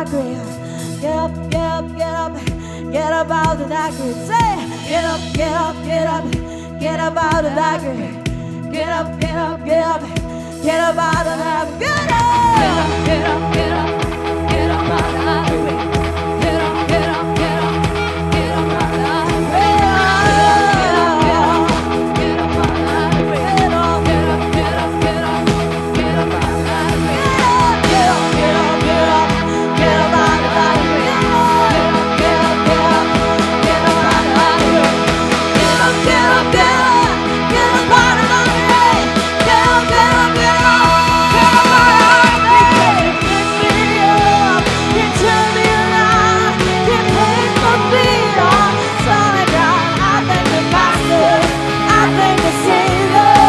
that grave. Get up, get up, get up, get up out of that grave. Say, get up, get up, get up, get up out of that grave. Get up, get up, get up, get up out of that grave. Get up, get up, get up, get up out of that grave. Get up, get up, get up, get up out of that grave. Get up, get up, get up out of that grave. Get up, get up, get up, get up, get up out of that grave. Get up, get up, get up, get up out of that grave. Get up, get up, get up, get up out of that grave. Get up, get up, get up, get up out of that grave. Get up, get up, get up, get up out of that grave. You pick me up, you turn me around, you place my feet on solid ground. I thank the Master, I thank the Savior,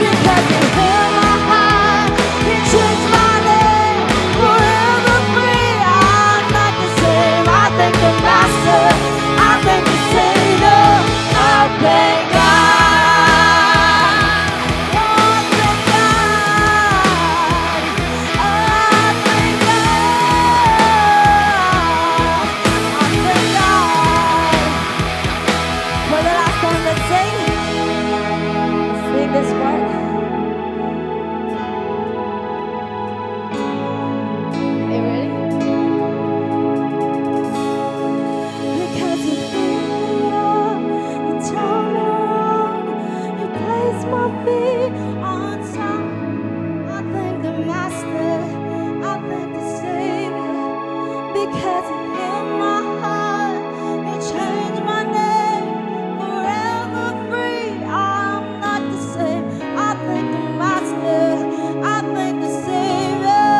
because you heard my heart, you changed my name, forever free. I'm not the same. I thank the Master, I thank the Savior, I thank God. Oh, thank God. I thank God. I thank God. For the last time, let's sing. Sing this part. Are you ready? Because you picked me up, you turned me around, you placed my feet on top. I thank the Master, I thank the Savior, because you healed my heart, you changed my name, forever free. I'm not the same. I thank the Master, I thank the Savior,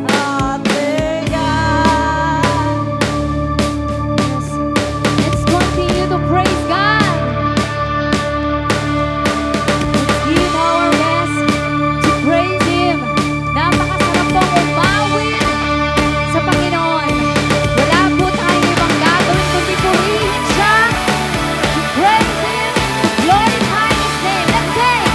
I thank God. Let's continue to praise God. Let's give our best to praise Him. Napakasarap pong umawit sa Panginoon. Wala po tayong ibang gagawin kundi purihin Siya, to praise Him, to glorify His name. Let's sing!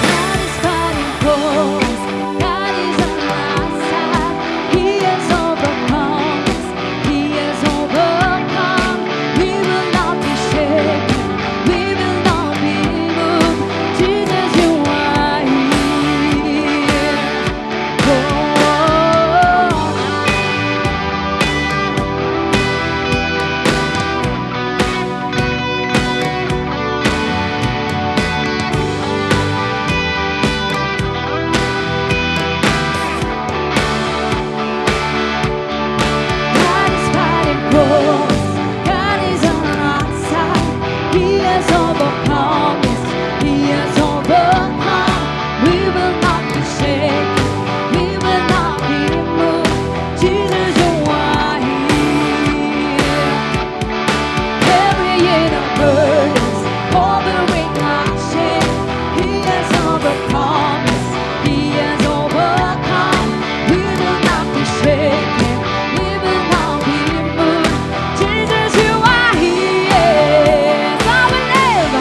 God is fighting for us. God is on our side. He has overcome us. He has overcome. We will not be shaken. We will not be moved. Jesus, you are here. God is fighting for us. God is on our side. He has overcome us. He has overcome. We will not be shaken. We will not be moved. Jesus, you are here. Carrying our burdens, covering our shame. He has overcome us. He has overcome. We will not be shaken. We will not be moved. Jesus, you are here. I will live.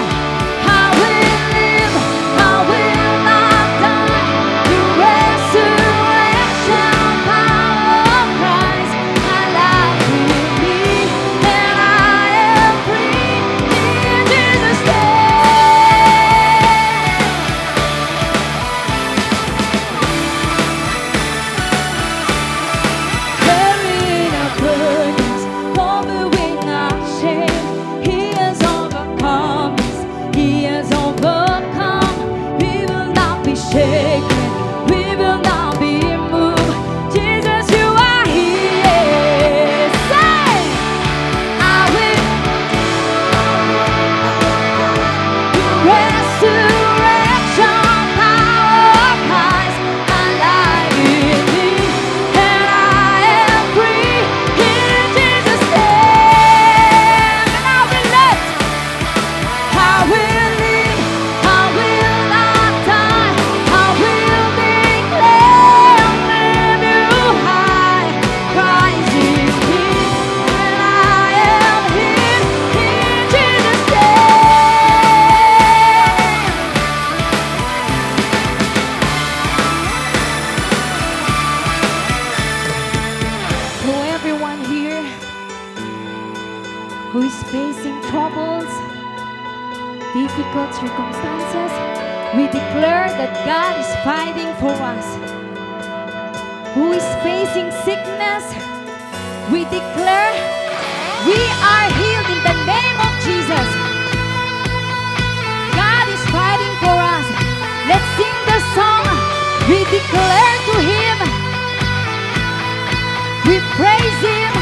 I will live. I will not die. The resurrection power of Christ, my life will be, and I am free. who is facing troubles, difficult circumstances, we declare that God is fighting for us. Who is facing sickness, we declare we are healed in the name of Jesus. God is fighting for us. Let's sing the song. We declare to Him. We praise Him.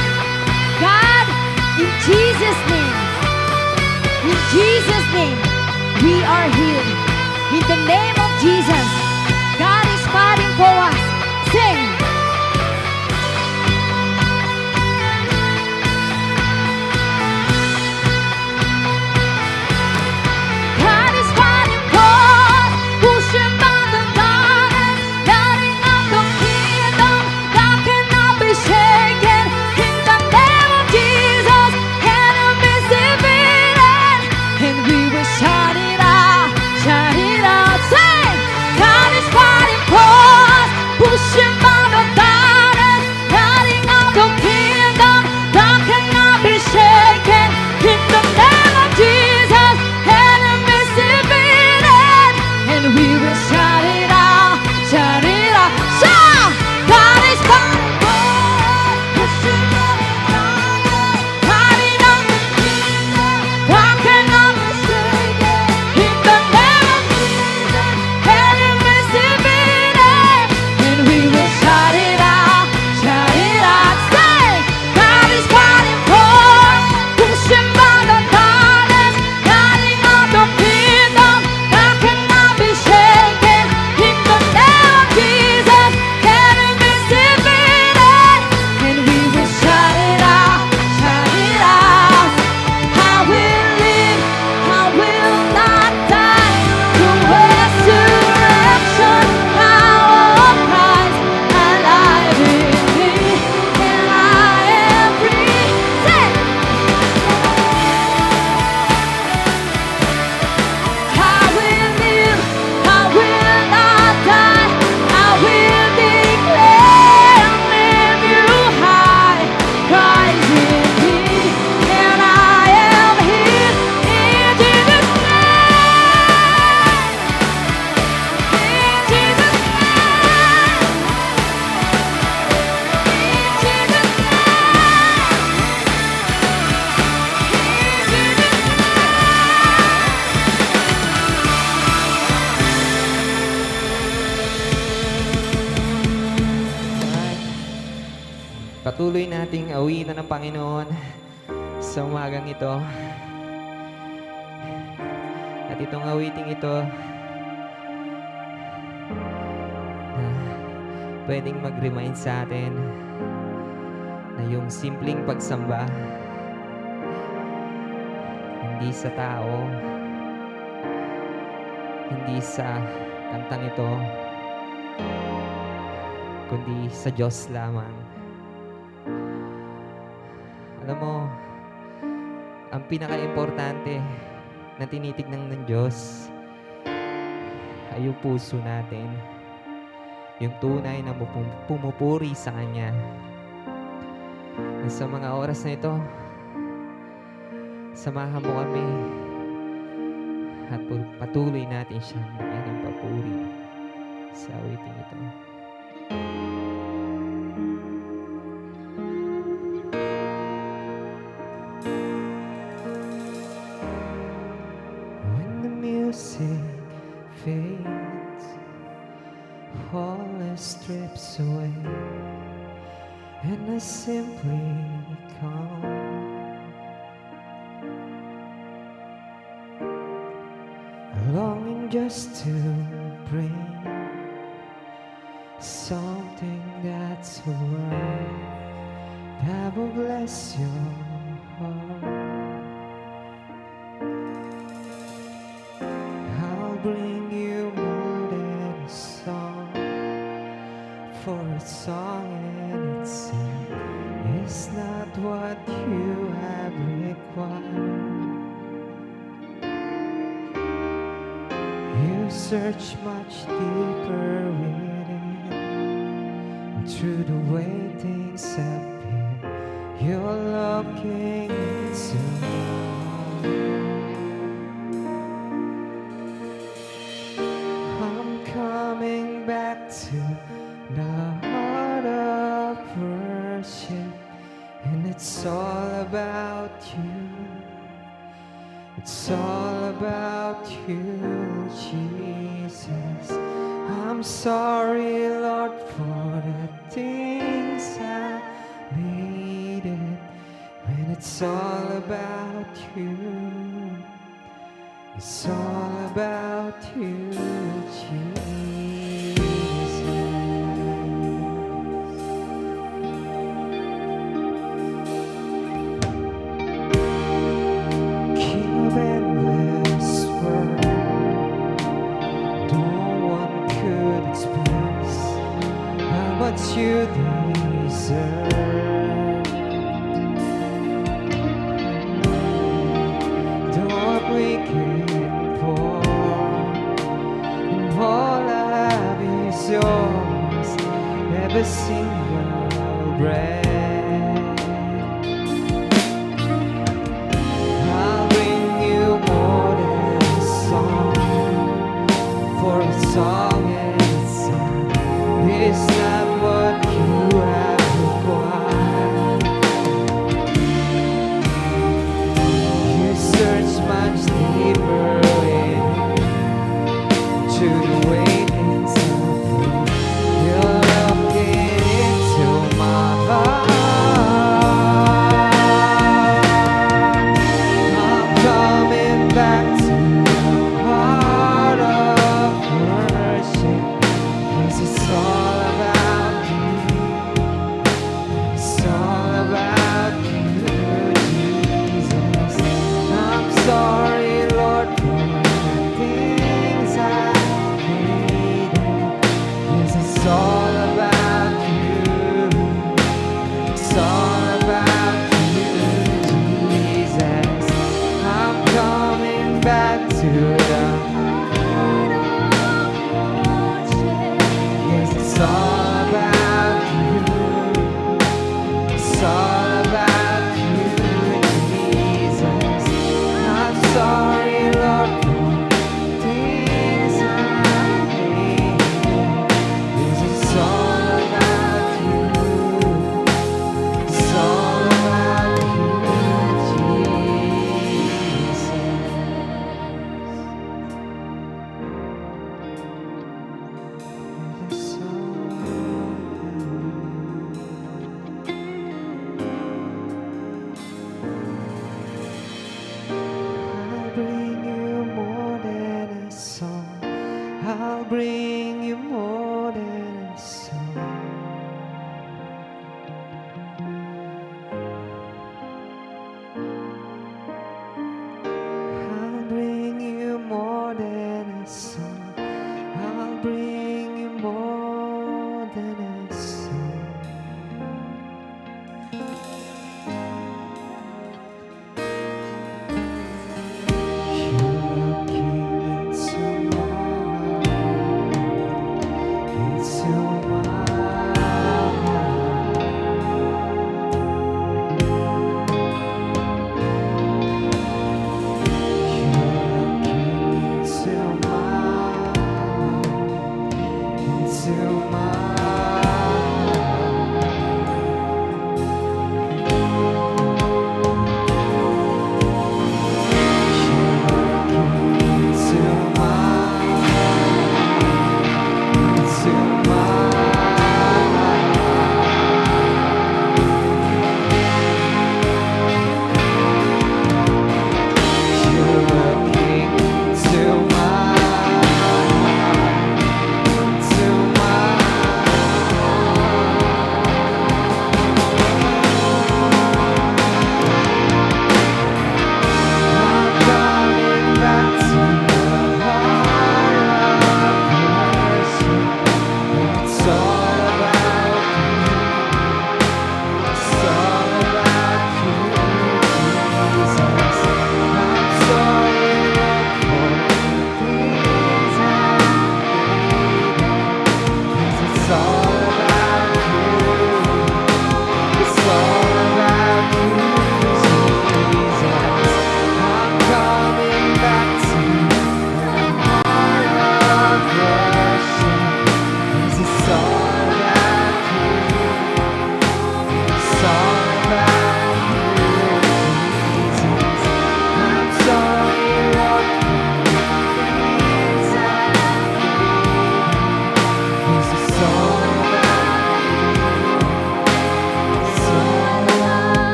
God, in Jesus' name. In Jesus' name, we are healed. In the name of Jesus, God is fighting for us. Sing. God is fighting for us, pushing back the darkness, lighting up the kingdom that cannot be shaken. In the name of Jesus, enemies defeated, and we will shout it out, shout it out. Sing! God is fighting for us, pushing back the darkness, lighting up the kingdom that cannot be shaken. In the name of Jesus, enemies defeated, and we will shout it out, shout it out, shout! God is fighting for us, pushing back the darkness, lighting up the kingdom that cannot be shaken. In the name of Jesus, enemies defeated, and we will shout it out, shout it out. Say, God is fighting for us, pushing back the darkness, lighting up the kingdom that cannot be shaken. In the name of Jesus, enemies defeated, and we will shout it out, shout it out. I will live, I will not die. The resurrection power of Christ alive in me, and I am free. Say, I will live, I will not die. I will declare and live you high. Christ in me, and I am His. In Jesus' name, in Jesus' name, in Jesus' Patuloy nating awitan ng Panginoon sa umagang ito. At itong awiting ito na pwedeng mag-remind sa atin na yung simpleng pagsamba hindi sa tao, hindi sa kantang ito, kundi sa Diyos lamang. Alam mo, ang pinaka-importante na tinitignan ng Diyos ay yung puso natin, yung tunay na pumupuri sa Kanya. At sa mga oras na ito, samahan mo kami at patuloy natin siyang bigyan ng papuri sa awiting ito. When the music fades, all strips away, and I simply come. Longing just to bring something that's right that will bless your heart. I'll bring you more than a song, for a song in itself is not what you have required. You search much deeper within, through the way things have been, you're looking into It's all about you, Jesus. I'm sorry, Lord, for the things I made it. When it's all about you, it's all about you, Jesus. King of endless world, no one could express how much you deserve. Don't break it for, and all life is yours, every single breath. I'll bring you more than a song, for a song itself is not what you have required. You search much deeper into the weight inside me. Your love can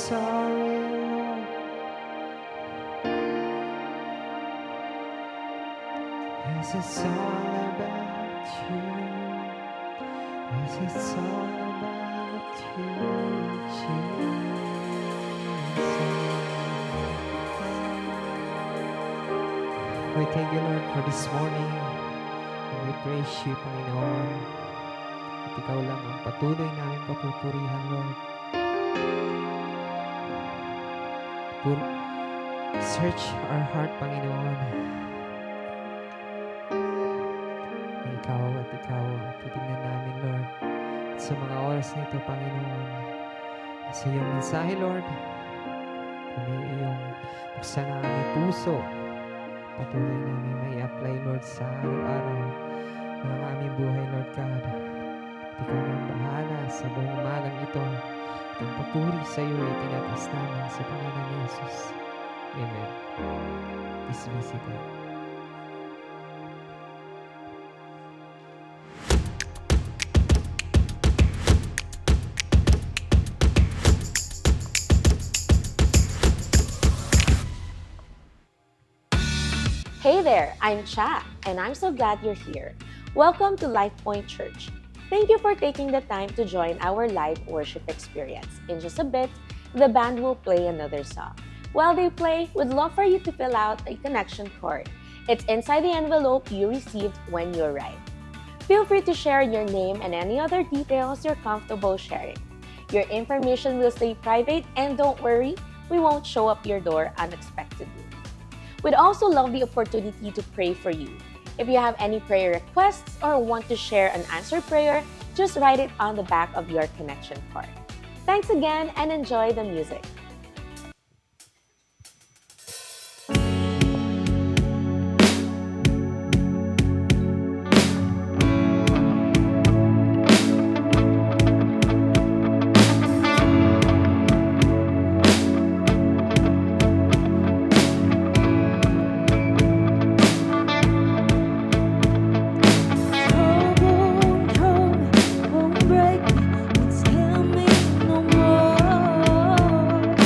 sorry, Lord. Yes, it's all about you. Yes, it's all about you, Jesus. We thank you, Lord, for this morning. And we praise you, Panginoon. At ikaw lang ang patuloy namin papupurihan, Lord. Search our heart, Panginoon. Na ikaw titignan namin, Lord. At sa mga oras nito, Panginoon, sa iyong mensahe, Lord, kung may iyong buksan na aming puso, patuloy namin may apply, Lord, sa araw-araw ng aming buhay, Lord God. At ikaw na ang bahala sa buong umagang ito. At ang papuri sa iyo ay tinatas namin sa Panginoon ni Jesus. Amen. Please be seated. Hey there, I'm Cha, and I'm so glad you're here. Welcome to Life Point Church. Thank you for taking the time to join our live worship experience. In just a bit, the band will play another song. While they play, we'd love for you to fill out a connection card. It's inside the envelope you received when you arrived. Feel free to share your name and any other details you're comfortable sharing. Your information will stay private, and don't worry, we won't show up your door unexpectedly. We'd also love the opportunity to pray for you. If you have any prayer requests or want to share an answered prayer, just write it on the back of your connection card. Thanks again and enjoy the music. Won't break, won't scare me no more.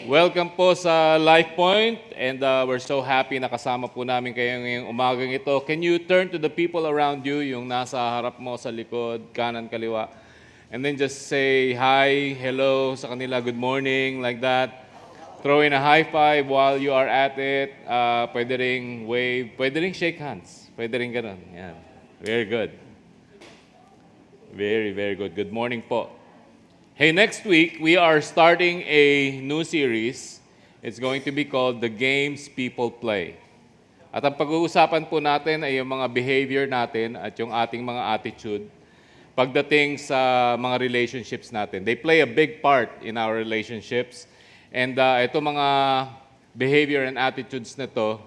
Welcome po sa LifePoint and we're so happy na kasama po namin kayo ngayong umagang ito. Can you turn to the people around you, yung nasa harap mo, sa likod, kanan, kaliwa, and then just say hi, hello sa kanila, good morning, like that. Throw in a high five while you are at it. Pwede ring wave, pwede ring shake hands, pwede ring ganun. Yan. Very good. Very, very good. Good morning po. Hey, next week, we are starting a new series. It's going to be called The Games People Play. At ang pag-uusapan po natin ay yung mga behavior natin at yung ating mga attitude pagdating sa mga relationships natin. They play a big part in our relationships. And ito mga behavior and attitudes na to,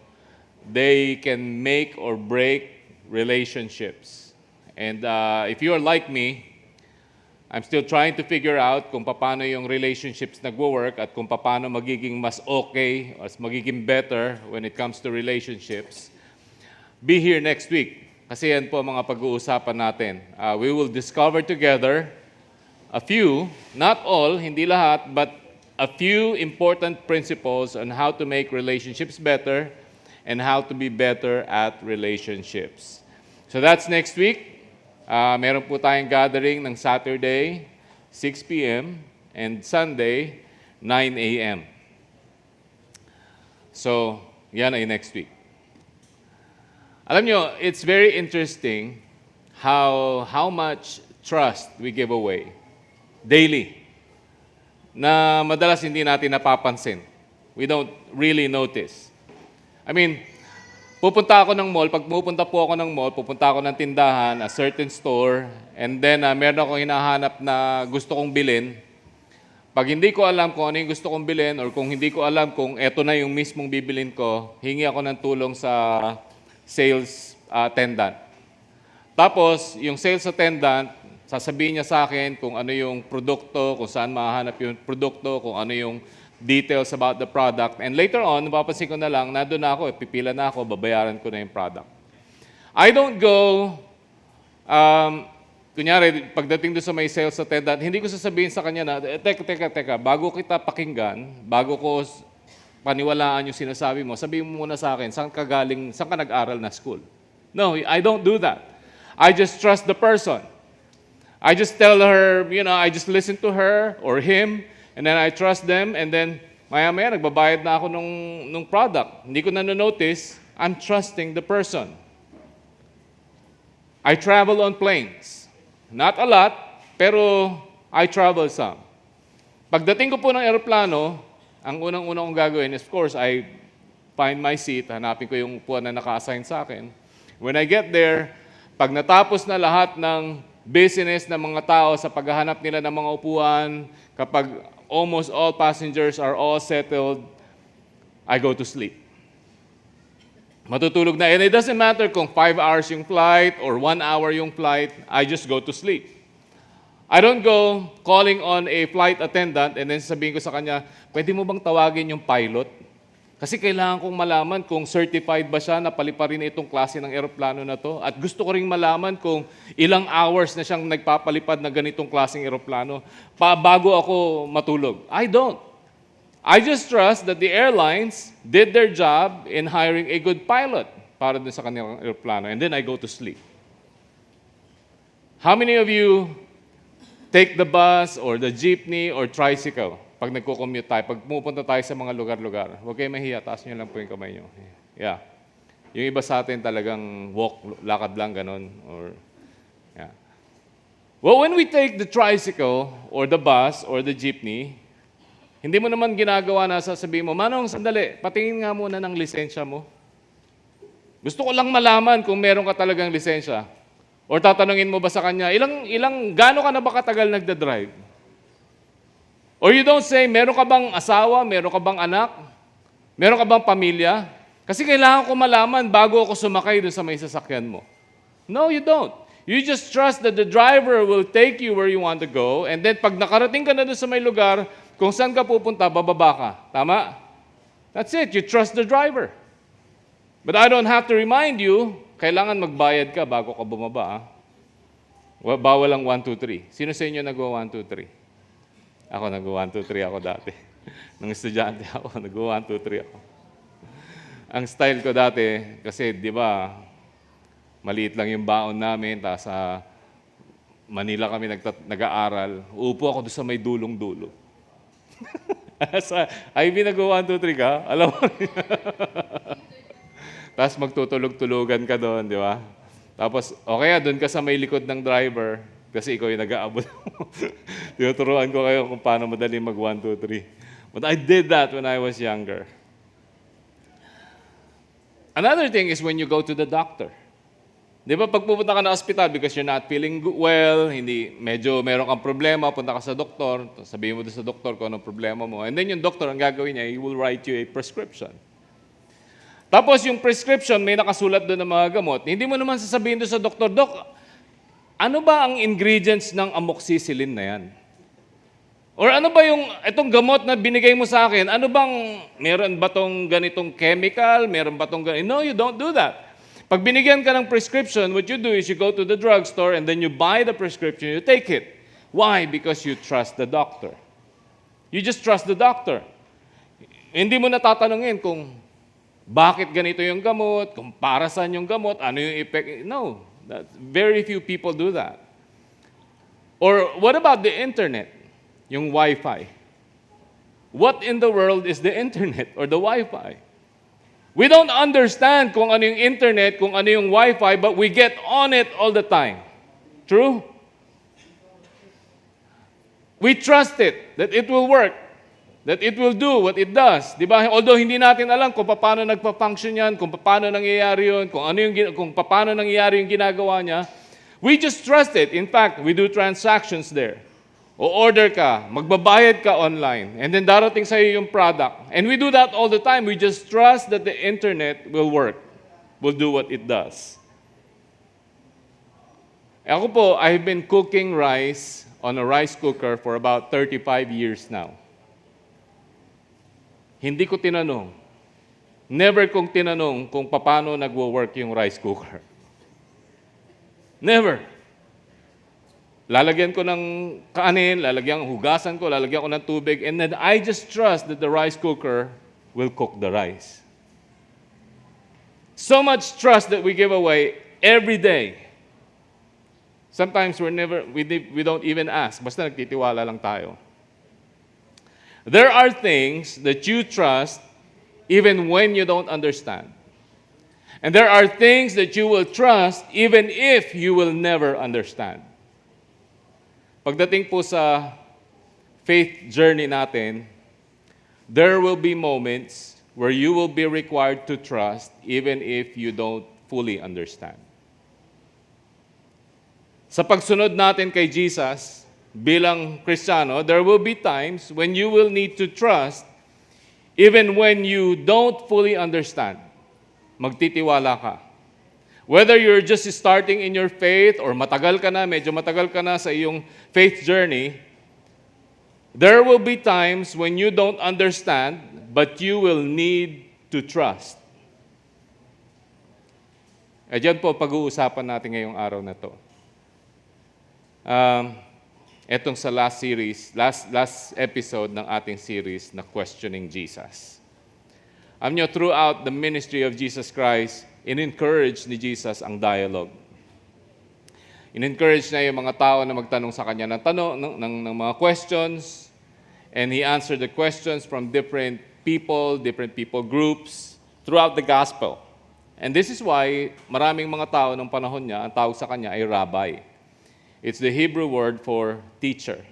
they can make or break relationships. And if you are like me, I'm still trying to figure out kung paano yung relationships nagwo-work at kung paano magiging mas okay or magiging better when it comes to relationships. Be here next week kasi yan po mga pag-uusapan natin. We will discover together a few, not all, hindi lahat, but a few important principles on how to make relationships better and how to be better at relationships. So that's next week. Meron po tayong gathering ng Saturday, 6 p.m. and Sunday, 9 a.m. So, yan ay next week. Alam nyo, it's very interesting how much trust we give away daily na madalas hindi natin napapansin. We don't really notice. I mean, pupunta ako ng mall, pag pupunta po ako ng mall, pupunta ako ng tindahan, a certain store, and then meron akong hinahanap na gusto kong bilhin. Pag hindi ko alam kung ano yung gusto kong bilhin or kung hindi ko alam kung eto na yung mismong bibilin ko, hingi ako ng tulong sa sales attendant. Tapos, yung sales attendant, sasabihin niya sa akin kung ano yung produkto, kung saan mahanap yung produkto, kung ano yung details about the product. And later on, napapansin ko na lang, nandun na ako, pipila na ako, babayaran ko na yung product. I don't go, kunyari, pagdating doon sa may sales attendant, hindi ko sasabihin sa kanya na, teka, bago kita pakinggan, bago ko paniwalaan yung sinasabi mo, sabihin mo muna sa akin, saan ka galing, saan ka nag-aral na school? No, I don't do that. I just trust the person. I just tell her, I just listen to her or him, and then I trust them, and then maya-maya nagbabayad na ako nung product. Hindi ko na-notice, I'm trusting the person. I travel on planes. Not a lot, pero I travel some. Pagdating ko po ng eroplano, ang unang-unang kong gagawin is, of course, I find my seat, hanapin ko yung upuan na naka-assign sa akin. When I get there, pag natapos na lahat ng business ng mga tao sa paghahanap nila ng mga upuan, kapag almost all passengers are all settled, I go to sleep. Matutulog na. And it doesn't matter kung 5 hours yung flight or 1 hour yung flight, I just go to sleep. I don't go calling on a flight attendant and then sabihin ko sa kanya, pwede mo bang tawagin yung pilot? Kasi kailangan kong malaman kung certified ba siya na paliparin itong klase ng eroplano na to. At gusto ko ring malaman kung ilang hours na siyang nagpapalipad na ganitong klaseng eroplano bago ako matulog. I don't. I just trust that the airlines did their job in hiring a good pilot para dun sa kanilang eroplano. And then I go to sleep. How many of you take the bus or the jeepney or tricycle? Pag nagko-commute tayo, pag pumupunta tayo sa mga lugar-lugar, huwag kayo mahiya, taas nyo lang po yung kamay nyo. Yeah. Yung iba sa atin talagang walk, lakad lang, ganun. Yeah. Well, when we take the tricycle or the bus or the jeepney, hindi mo naman ginagawa na sasabihin mo, Manong, sandali, patingin nga muna ng lisensya mo. Gusto ko lang malaman kung meron ka talagang lisensya. Or tatanungin mo ba sa kanya, gaano ka na ba katagal nagda-drive? Or you don't say, meron ka bang asawa, meron ka bang anak, meron ka bang pamilya? Kasi kailangan ko malaman bago ako sumakay doon sa may sasakyan mo. No, you don't. You just trust that the driver will take you where you want to go, and then pag nakarating ka na doon sa may lugar, kung saan ka pupunta, bababa ka. Tama? That's it. You trust the driver. But I don't have to remind you, kailangan magbayad ka bago ka bumaba. Bawal lang 1, 2, 3. Sino sa inyo nag-1, 2, 3? Ako nag-1, 2, 3 ako dati. Nung estudyante ako, nag-1, 2, 3 ako. Ang style ko dati, kasi di ba, maliit lang yung baon namin, tapos sa Manila kami nag-aaral. Upo ako doon sa may dulong-dulo. Sa IB nag-1, 2, 3 ka, alam mo rin. Tapos magtutulog-tulugan ka doon, di ba? Tapos, okay, doon ka sa may likod ng driver, kasi ikaw yung nag-aabot. Tinuturuan ko kayo kung paano madali mag-1, 2, 3. But I did that when I was younger. Another thing is when you go to the doctor. Di ba, pag pupunta ka na hospital because you're not feeling well, medyo meron kang problema, punta ka sa doktor, sabihin mo doon sa doktor kung anong problema mo. And then yung doktor, ang gagawin niya, he will write you a prescription. Tapos yung prescription, may nakasulat doon ng mga gamot. Hindi mo naman sasabihin doon sa doktor, Dok, ano ba ang ingredients ng amoxicillin na yan? Or ano ba itong gamot na binigay mo sa akin, ano bang, meron ba tong ganitong chemical, meron ba tong ganitong, no, you don't do that. Pag binigyan ka ng prescription, what you do is you go to the drugstore and then you buy the prescription, you take it. Why? Because you trust the doctor. You just trust the doctor. Hindi mo natatanungin kung bakit ganito yung gamot, kung para saan yung gamot, ano yung effect. No, very few people do that. Or what about the internet? Yung Wi-Fi. What in the world is the internet or the Wi-Fi? We don't understand kung ano yung internet, kung ano yung Wi-Fi, but we get on it all the time. True? We trust it, that it will work, that it will do what it does. Di ba? Although hindi natin alam kung paano nagpa-function yan, kung paano nangyayari yun, kung paano nangyayari yung ginagawa niya, we just trust it. In fact, we do transactions there. O order ka, magbabayad ka online, and then darating sa'yo yung product. And we do that all the time. We just trust that the internet will work, will do what it does. Ako po, I've been cooking rice on a rice cooker for about 35 years now. Hindi ko tinanong. Never kong tinanong kung paano nagwo-work yung rice cooker. Never. Lalagyan ko ng kanin, hugasan ko, lalagyan ko ng tubig, and then I just trust that the rice cooker will cook the rice. So much trust that we give away every day. Sometimes we don't even ask, basta nagtitiwala lang tayo. There are things that you trust even when you don't understand. And there are things that you will trust even if you will never understand. Pagdating po sa faith journey natin, there will be moments where you will be required to trust even if you don't fully understand. Sa pagsunod natin kay Jesus bilang Kristiyano, there will be times when you will need to trust even when you don't fully understand. Magtitiwala ka. Whether you're just starting in your faith or medyo matagal ka na sa iyong faith journey, there will be times when you don't understand, but you will need to trust. Diyan po pag-uusapan natin ngayong araw na to. Etong sa last episode ng ating series na Questioning Jesus. Throughout the ministry of Jesus Christ, in-encourage ni Jesus ang dialogue. In-encourage niya yung mga tao na magtanong sa kanya ng mga questions, and He answered the questions from different people groups throughout the gospel. And this is why maraming mga tao ng panahon niya, ang tawag sa kanya ay rabbi. It's the Hebrew word for teacher.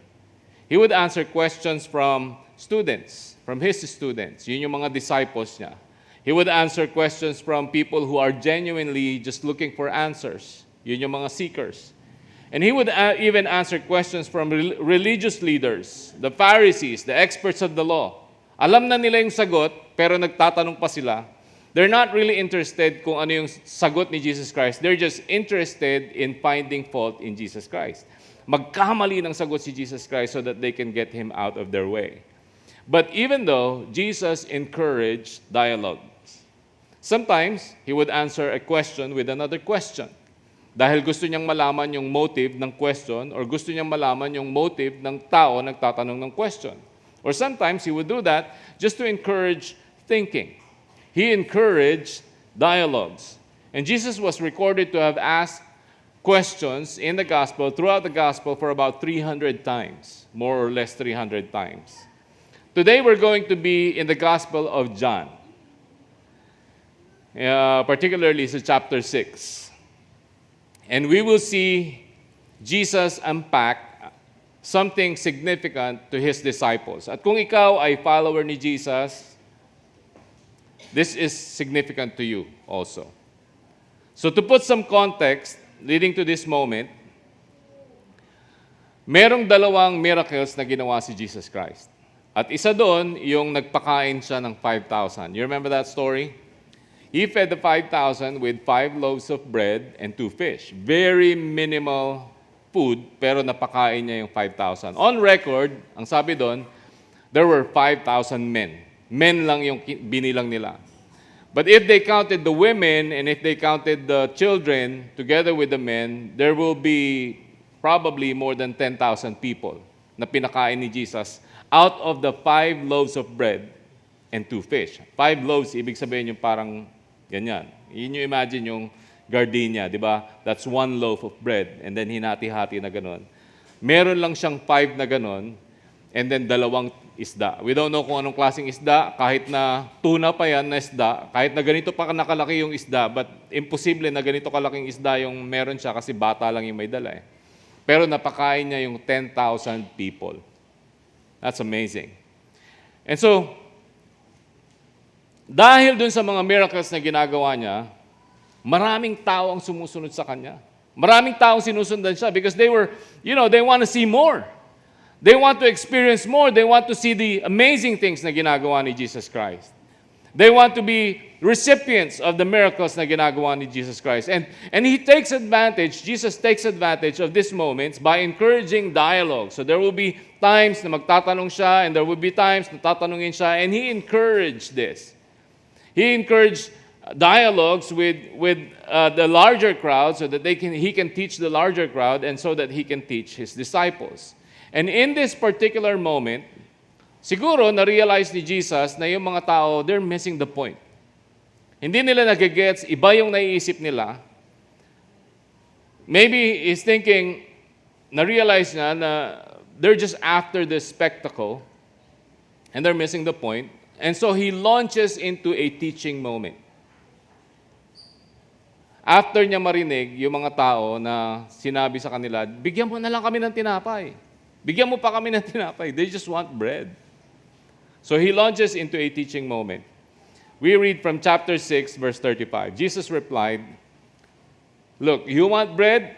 He would answer questions from students, from His students. Yun yung mga disciples niya. He would answer questions from people who are genuinely just looking for answers. Yun yung mga seekers. And He would even answer questions from religious leaders, the Pharisees, the experts of the law. Alam na nila yung sagot, pero nagtatanong pa sila. They're not really interested kung ano yung sagot ni Jesus Christ. They're just interested in finding fault in Jesus Christ. Magkamali ng sagot si Jesus Christ so that they can get Him out of their way. But even though Jesus encouraged dialogue, sometimes He would answer a question with another question. Dahil gusto niyang malaman yung motive ng question or gusto niyang malaman yung motive ng tao nagtatanong ng question. Or sometimes he would do that just to encourage thinking. He encouraged dialogues. And Jesus was recorded to have asked questions in the gospel, throughout the gospel, for about 300 times, more or less 300 times. Today we're going to be in the Gospel of John, particularly sa chapter 6. And we will see Jesus unpack something significant to His disciples. At kung ikaw ay follower ni Jesus, this is significant to you also. So to put some context leading to this moment, merong dalawang miracles na ginawa si Jesus Christ. At isa doon, yung nagpakain siya ng 5,000. You remember that story? He fed the 5,000 with 5 loaves of bread and 2 fish. Very minimal food, pero napakain niya yung 5,000. On record, ang sabi doon, there were 5,000 men. Men lang yung binilang nila. But if they counted the women and if they counted the children together with the men, there will be probably more than 10,000 people na pinakain ni Jesus out of the 5 loaves of bread and 2 fish. 5 loaves, ibig sabihin yung parang ganyan. Yun yung imagine yung gardenia, di ba? That's 1 loaf of bread and then hinati-hati na ganon. Meron lang siyang 5 na ganon and then 2 isda. We don't know kung anong klaseng isda, kahit na tuna pa yan na isda, kahit na ganito pa nakalaki yung isda, but imposible na ganito kalaking isda yung meron siya kasi bata lang yung may dala eh. Pero napakain niya yung 10,000 people. That's amazing. And so, dahil dun sa mga miracles na ginagawa niya, maraming tao ang sumusunod sa kanya. Maraming tao sinusundan siya because they want to see more. They want to experience more. They want to see the amazing things na ginagawa ni Jesus Christ. They want to be recipients of the miracles na ginagawa ni Jesus Christ. And Jesus takes advantage of these moments by encouraging dialogue. So there will be times na magtatanong siya and there will be times na tatanungin siya, and He encouraged this. He encouraged dialogues with the larger crowd so that He can teach the larger crowd and so that He can teach His disciples. And in this particular moment, siguro na-realize ni Jesus na yung mga tao, they're missing the point. Hindi nila nagigets, iba yung naiisip nila. Maybe he's thinking, na-realize niya na they're just after this spectacle and they're missing the point. And so he launches into a teaching moment. After niya marinig yung mga tao na sinabi sa kanila, bigyan mo na lang kami ng tinapay. Bigyan mo pa kami ng tinapay. They just want bread. So he launches into a teaching moment. We read from chapter 6, verse 35. Jesus replied, "Look, you want bread?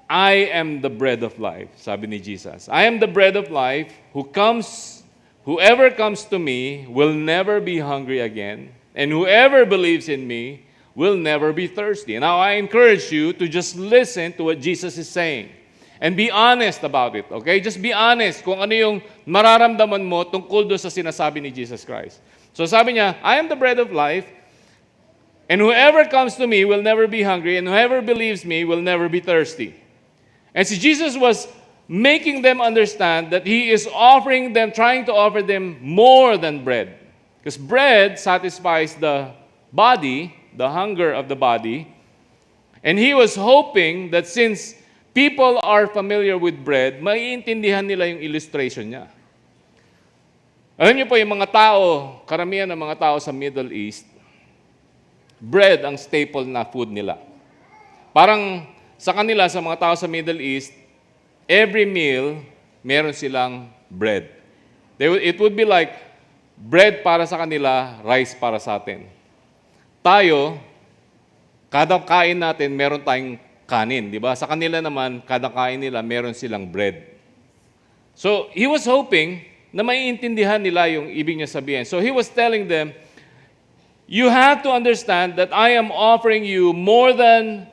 I am the bread of life," sabi ni Jesus. "I am the bread of life. Whoever comes to me will never be hungry again, and whoever believes in me will never be thirsty." Now, I encourage you to just listen to what Jesus is saying. And be honest about it, okay? Just be honest kung ano yung mararamdaman mo tungkol doon sa sinasabi ni Jesus Christ. So sabi niya, "I am the bread of life, and whoever comes to me will never be hungry, and whoever believes me will never be thirsty." And so Jesus was making them understand that He is trying to offer them more than bread. Because bread satisfies the body, the hunger of the body. And He was hoping that since people are familiar with bread, maiintindihan nila yung illustration niya. Alam niyo po, yung mga tao, karamihan ng mga tao sa Middle East, bread ang staple na food nila. Parang sa kanila, sa mga tao sa Middle East, every meal, meron silang bread. It would be like bread para sa kanila, rice para sa atin. Tayo, kada kain natin, meron tayong kanin, di ba? Sa kanila naman, kada kain nila, meron silang bread. So, He was hoping na maiintindihan nila yung ibig niya sabihin. So, He was telling them, you have to understand that I am offering you more than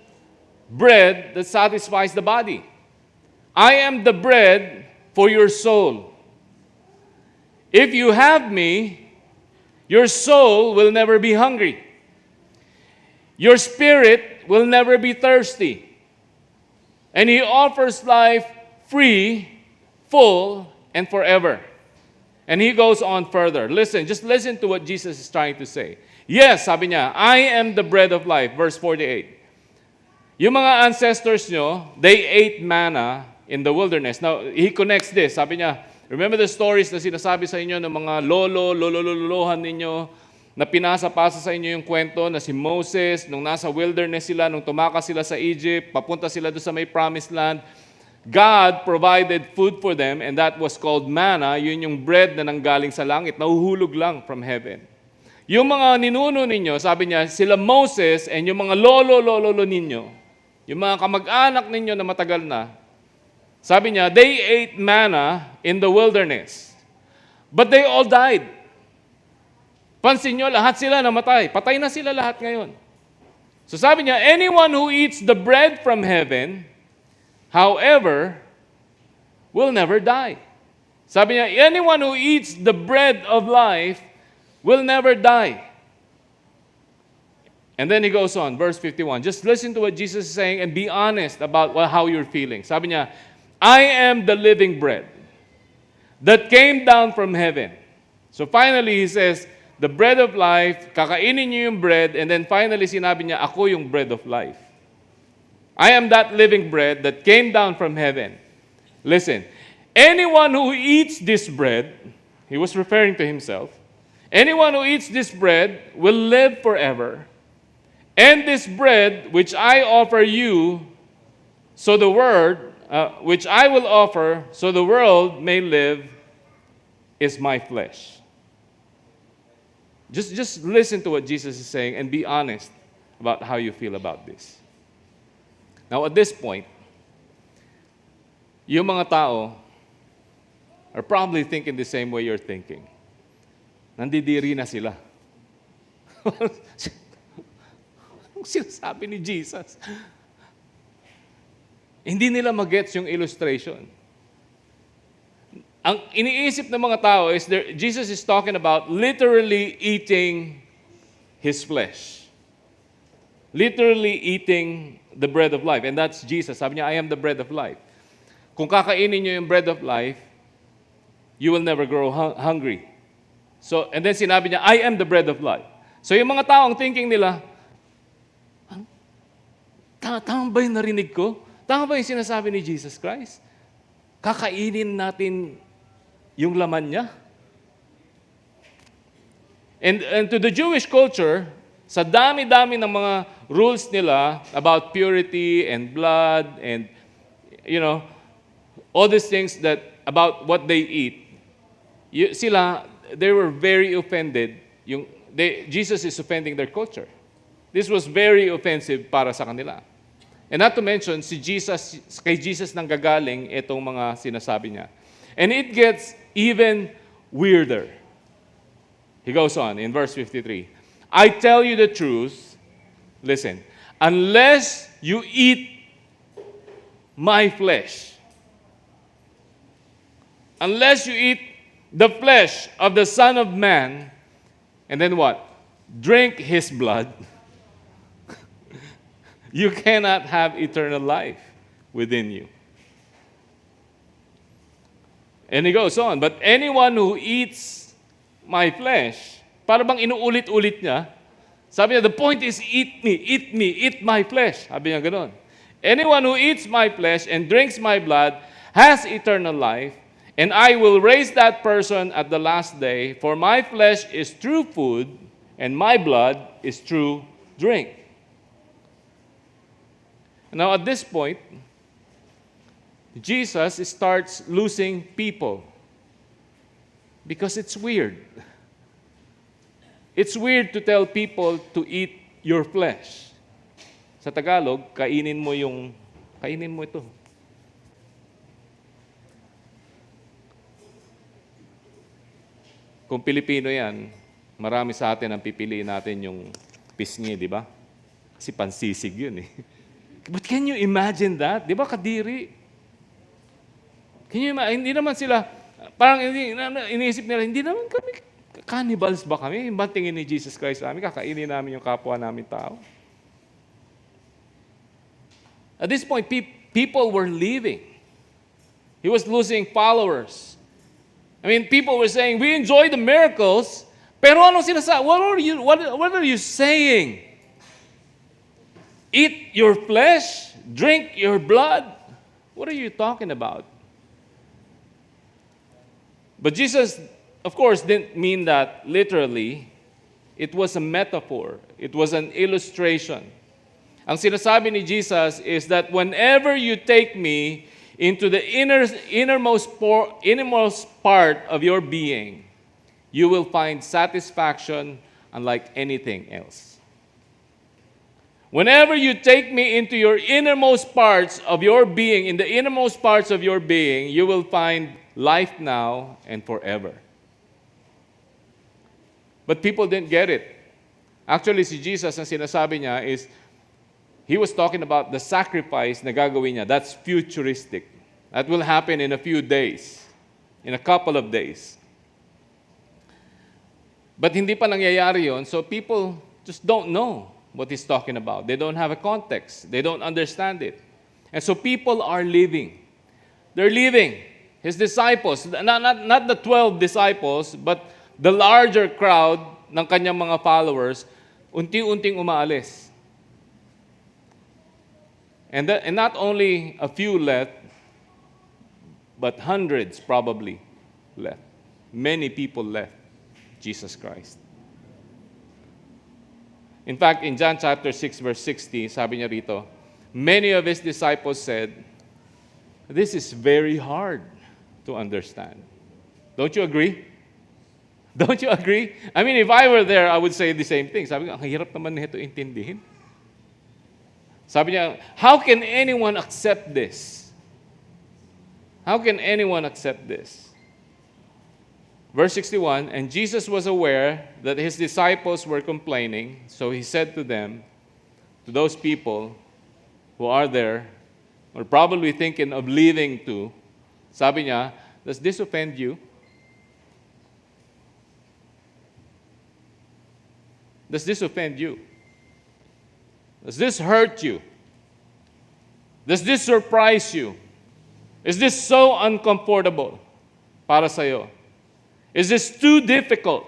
bread that satisfies the body. I am the bread for your soul. If you have me, your soul will never be hungry. Your spirit will never be thirsty. And He offers life free, full, and forever. And he goes on further. Listen, just listen to what Jesus is trying to say. Yes, sabi niya, I am the bread of life. Verse 48. Yung mga ancestors nyo, they ate manna in the wilderness. Now, he connects this. Sabi niya, remember the stories na sinasabi sa inyo ng mga lolohan ninyo na pinasa-pasa sa inyo yung kwento na si Moses, nung nasa wilderness sila, nung tumakas sila sa Egypt, papunta sila doon sa may promised land, God provided food for them, and that was called manna. Yun yung bread na nanggaling sa langit, nahuhulog lang from heaven. Yung mga ninuno ninyo, sabi niya, sila Moses and yung mga lolo ninyo, yung mga kamag-anak ninyo na matagal na, sabi niya, they ate manna in the wilderness. But they all died. Pansin nyo, lahat sila namatay. Patay na sila lahat ngayon. So sabi niya, anyone who eats the bread from heaven, however, will never die. Sabi niya, anyone who eats the bread of life will never die. And then he goes on, verse 51. Just listen to what Jesus is saying and be honest about how you're feeling. Sabi niya, I am the living bread that came down from heaven. So finally, he says, the bread of life, kakainin niyo yung bread, and then finally sinabi niya, ako yung bread of life. I am that living bread that came down from heaven. Listen, anyone who eats this bread, he was referring to himself, anyone who eats this bread will live forever. And this bread which I offer you, so the word, which I will offer, so the world may live, is my flesh. Just listen to what Jesus is saying and be honest about how you feel about this. Now, at this point, yung mga tao are probably thinking the same way you're thinking. Nandidiri na sila. Anong sinasabi ni Jesus? Hindi nila magets yung illustration. Ang iniisip ng mga tao is Jesus is talking about literally eating His flesh. Literally eating the bread of life. And that's Jesus. Sabi niya, I am the bread of life. Kung kakainin niyo yung bread of life, you will never grow hungry. So, and then sinabi niya, I am the bread of life. So yung mga tao, ang thinking nila, tama ba yung narinig ko? Tama ba yung sinasabi ni Jesus Christ? Kakainin natin yung laman niya? And to the Jewish culture, sa dami-dami ng mga rules nila about purity and blood and, all these things about what they eat, they were very offended. Jesus is offending their culture. This was very offensive para sa kanila. And not to mention, kay Jesus nang gagaling itong mga sinasabi niya. And it gets even weirder. He goes on in verse 53. I tell you the truth, listen, unless you eat my flesh, unless you eat the flesh of the Son of Man, and then what? Drink His blood, you cannot have eternal life within you. And he goes on, but anyone who eats my flesh, para bang inuulit-ulit niya, sabi niya, the point is eat me, eat my flesh. Sabi niya gano'n. Anyone who eats my flesh and drinks my blood has eternal life, and I will raise that person at the last day, for my flesh is true food, and my blood is true drink. Now, at this point, Jesus starts losing people because it's weird. It's weird to tell people to eat your flesh. Sa Tagalog, kainin mo ito. Kung Pilipino yan, marami sa atin ang pipiliin natin yung pisngi, di ba? Kasi pansisig yun eh. But can you imagine that? Di ba kadiri? Hindi naman sila, parang iniisip nila, hindi naman kami, cannibals ba kami? Yung tingin ni Jesus Christ sa amin, kakainin namin yung kapwa namin tao. At this point, people were leaving. He was losing followers. I mean, people were saying, we enjoy the miracles, pero anong sinasabi? What are you saying? Eat your flesh, drink your blood? What are you talking about? But Jesus, of course, didn't mean that literally. It was a metaphor. It was an illustration. Ang sinasabi ni Jesus is that whenever you take me into the innermost part of your being, you will find satisfaction unlike anything else. Whenever you take me into your innermost parts of your being, in the innermost parts of your being, you will find life now and forever. But people didn't get it. Actually, si Jesus, ang sinasabi niya is, he was talking about the sacrifice na gagawin niya. That's futuristic. That will happen in a few days, in a couple of days. But hindi pa nangyayari yun, so people just don't know what he's talking about. They don't have a context. They don't understand it. And so people are leaving. They're leaving. His disciples, not the 12 disciples, but the larger crowd ng kanyang mga followers, unti-unting umaalis. And not only a few left, but hundreds probably left. Many people left Jesus Christ. In fact, in John chapter 6, verse 60, sabi niya rito, many of his disciples said, this is very hard to understand. Don't you agree? Don't you agree? I mean, if I were there, I would say the same thing. Sabi ko, ang hirap naman nito intindihin. Sabi niya, how can anyone accept this? How can anyone accept this? Verse 61, and Jesus was aware that his disciples were complaining, so he said to them, to those people who are there, or probably thinking of leaving too, sabi niya, does this offend you? Does this offend you? Does this hurt you? Does this surprise you? Is this so uncomfortable para sa'yo? Is this too difficult?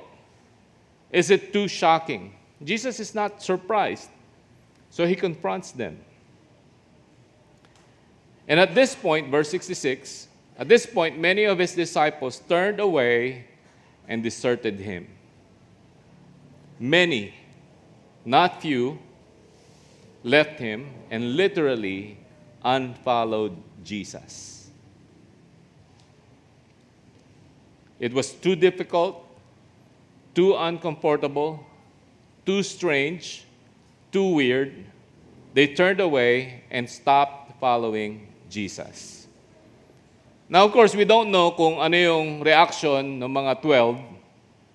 Is it too shocking? Jesus is not surprised, so he confronts them. And at this point, verse 66, at this point, many of his disciples turned away and deserted him. Many, not few, left him and literally unfollowed Jesus. It was too difficult, too uncomfortable, too strange, too weird. They turned away and stopped following Jesus. Now, of course, we don't know kung ano yung reaction ng mga 12.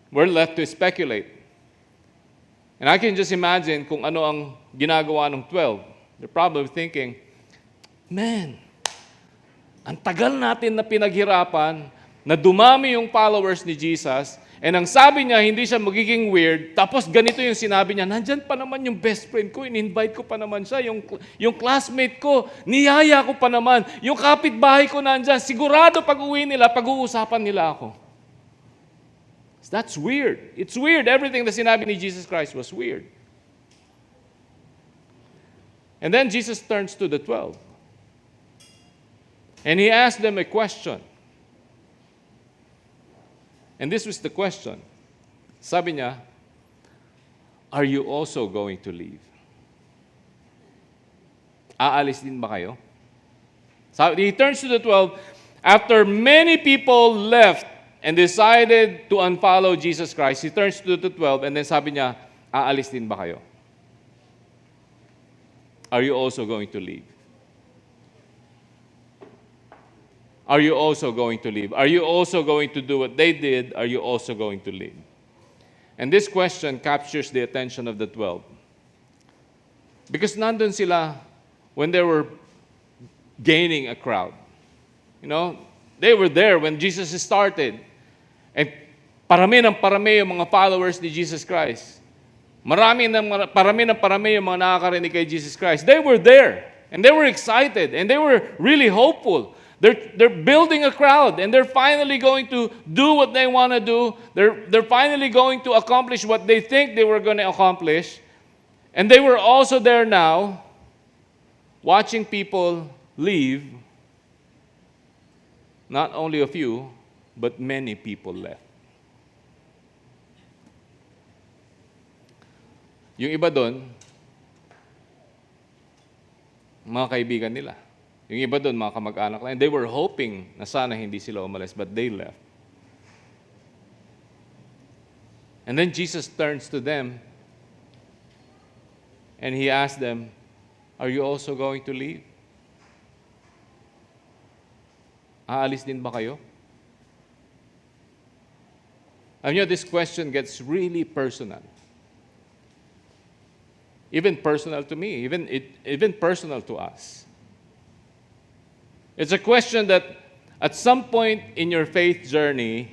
We're left to speculate. And I can just imagine kung ano ang ginagawa ng 12. They're probably thinking, man, ang tagal natin na pinaghirapan, na dumami yung followers ni Jesus, and ang sabi niya, hindi siya magiging weird, tapos ganito yung sinabi niya, nandyan pa naman yung best friend ko, in-invite ko pa naman siya, yung classmate ko, niyaya ko pa naman, yung kapitbahay ko nandyan, sigurado pag uwi nila, pag-uusapan nila ako. That's weird. It's weird. Everything na sinabi ni Jesus Christ was weird. And then Jesus turns to the 12. And he asked them a question. And this was the question. Sabi niya, are you also going to leave? Aalis din ba kayo? He turns to the 12. After many people left and decided to unfollow Jesus Christ, he turns to the 12 and then sabi niya, aalis din ba kayo? Are you also going to leave? Are you also going to leave? Are you also going to do what they did? Are you also going to leave? And this question captures the attention of the 12. Because nandun sila when they were gaining a crowd. You know, they were there when Jesus started. And parami yung mga followers ni Jesus Christ. Parami yung mga nakakarinig kay Jesus Christ. They were there. And they were excited. And they were really hopeful They're building a crowd, and they're finally going to do what they want to do. They're finally going to accomplish what they think they were going to accomplish. And they were also there now, watching people leave. Not only a few, but many people left. Yung iba doon, mga kaibigan nila. Yung iba doon, mga kamag-anak lang. And they were hoping na sana hindi sila umalis, but they left. And then Jesus turns to them and He asked them, are you also going to leave? Aalis din ba kayo? I know this question gets really personal. Even personal to me, even personal to us. It's a question that at some point in your faith journey,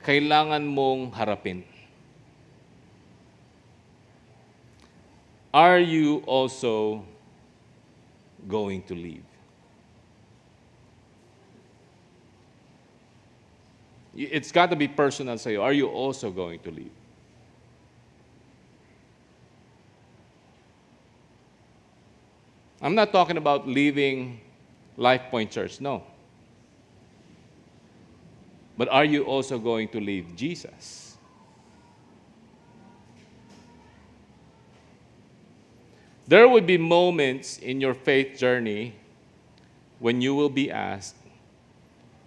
kailangan mong harapin. Are you also going to leave? It's got to be personal sa'yo. Are you also going to leave? I'm not talking about leaving Life Point Church, no. But are you also going to leave Jesus? There will be moments in your faith journey when you will be asked,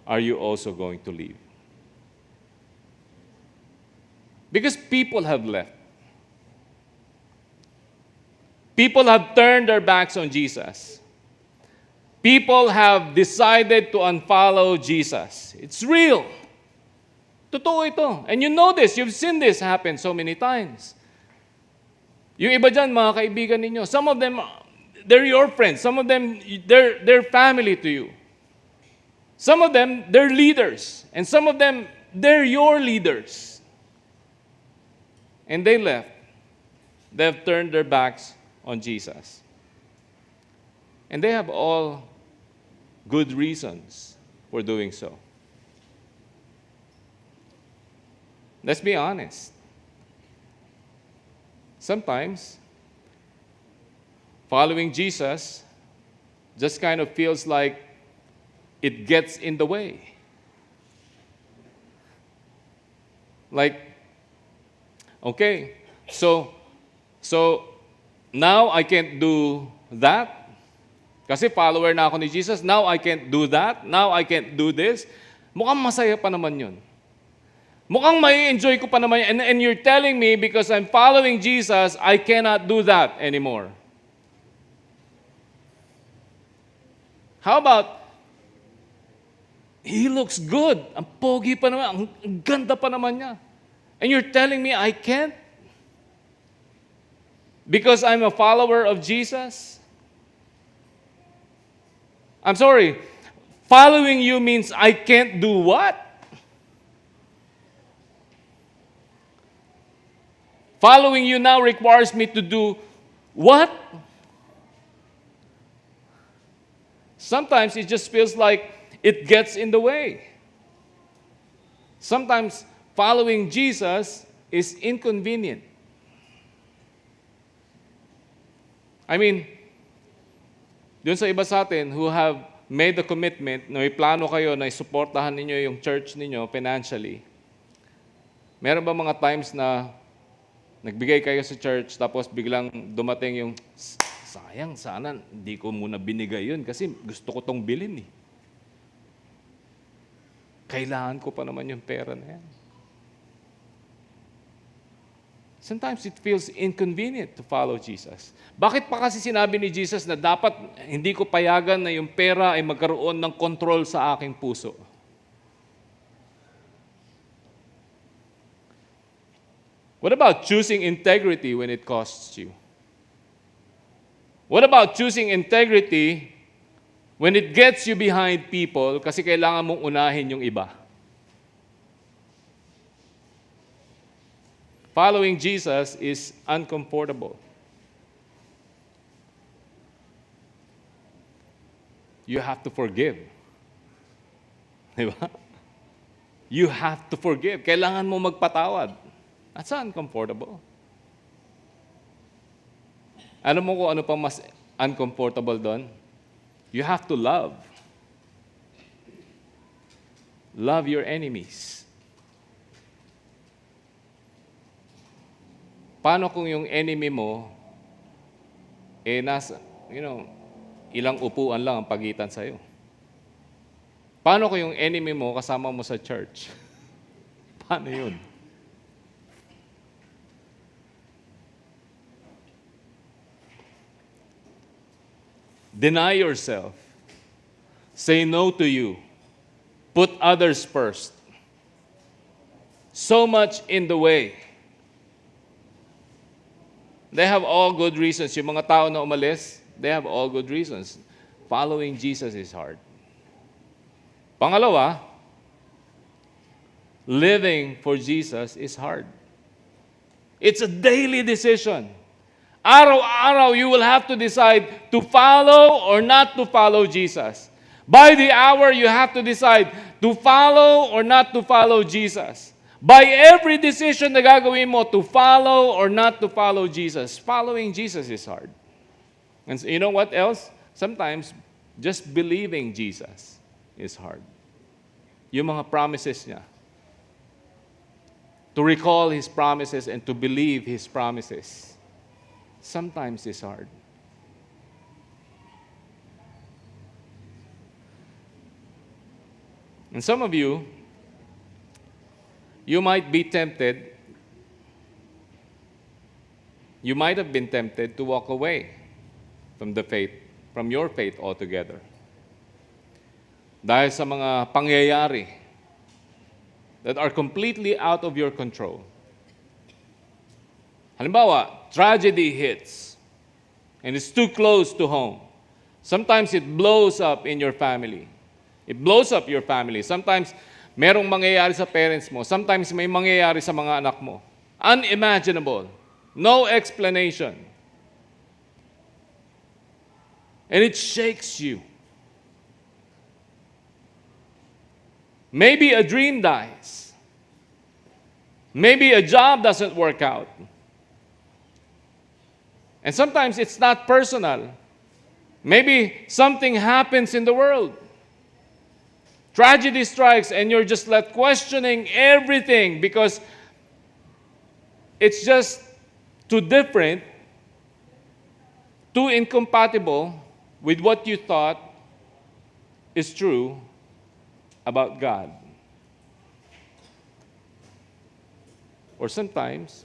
are you also going to leave? Because people have left. People have turned their backs on Jesus. People have decided to unfollow Jesus. It's real. Totoo ito. And you know this. You've seen this happen so many times. Yung iba dyan, mga kaibigan ninyo, some of them, they're your friends. Some of them, they're family to you. Some of them, they're leaders. And some of them, they're your leaders. And they left. They've turned their backs on Jesus. And they have all good reasons for doing so. Let's be honest. Sometimes, following Jesus just kind of feels like it gets in the way. Like, okay, so now I can't do that. Kasi follower na ako ni Jesus. Now I can't do that. Now I can't do this. Mukhang masaya pa naman yun. Mukhang may enjoy ko pa naman yun. And you're telling me because I'm following Jesus, I cannot do that anymore. How about, he looks good. Ang pogi pa naman. Ang ganda pa naman niya. And you're telling me I can't? Because I'm a follower of Jesus? I'm sorry. Following you means I can't do what? Following you now requires me to do what? Sometimes it just feels like it gets in the way. Sometimes following Jesus is inconvenient. I mean, dun sa iba sa atin who have made the commitment na may plano kayo na isuportahan ninyo yung church ninyo financially, meron ba mga times na nagbigay kayo sa church tapos biglang dumating yung, sayang, sana hindi ko muna binigay yun kasi gusto ko tong bilhin eh. Kailangan ko pa naman yung pera na yan. Sometimes it feels inconvenient to follow Jesus. Bakit pa kasi sinabi ni Jesus na dapat hindi ko payagan na yung pera ay magkaroon ng control sa aking puso? What about choosing integrity when it costs you? What about choosing integrity when it gets you behind people kasi kailangan mong unahin yung iba? Following Jesus is uncomfortable. You have to forgive. Di ba? You have to forgive. Kailangan mo magpatawad. That's uncomfortable. Alam mo kung ano pa mas uncomfortable doon? You have to love. Love your enemies. Paano kung yung enemy mo, nasa, ilang upuan lang ang pagitan sa'yo? Paano kung yung enemy mo kasama mo sa church? Paano yun? Deny yourself. Say no to you. Put others first. So much in the way. They have all good reasons. Yung mga tao na umalis, they have all good reasons. Following Jesus is hard. Pangalawa, living for Jesus is hard. It's a daily decision. Araw-araw, you will have to decide to follow or not to follow Jesus. By the hour, you have to decide to follow or not to follow Jesus. By every decision na gagawin mo, to follow or not to follow Jesus. Following Jesus is hard. And you know what else? Sometimes, just believing Jesus is hard. Yung mga promises niya. To recall His promises and to believe His promises. Sometimes it's hard. And some of you might be tempted, you might have been tempted to walk away from the faith, from your faith altogether. Dahil sa mga pangyayari that are completely out of your control. Halimbawa, tragedy hits and it's too close to home. Sometimes it blows up in your family. It blows up your family. Sometimes merong mangyayari sa parents mo. Sometimes may mangyayari sa mga anak mo. Unimaginable. No explanation. And it shakes you. Maybe a dream dies. Maybe a job doesn't work out. And sometimes it's not personal. Maybe something happens in the world. Tragedy strikes and you're just left questioning everything because it's just too different, too incompatible with what you thought is true about God. Or sometimes,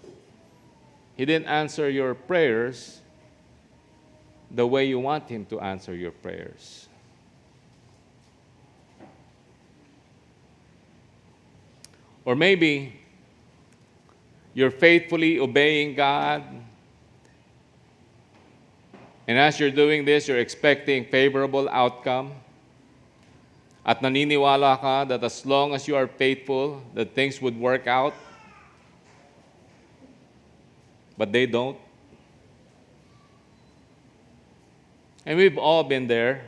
He didn't answer your prayers the way you want Him to answer your prayers. Or maybe you're faithfully obeying God, and as you're doing this, you're expecting favorable outcome. At naniniwala ka that as long as you are faithful, that things would work out. But they don't. And we've all been there.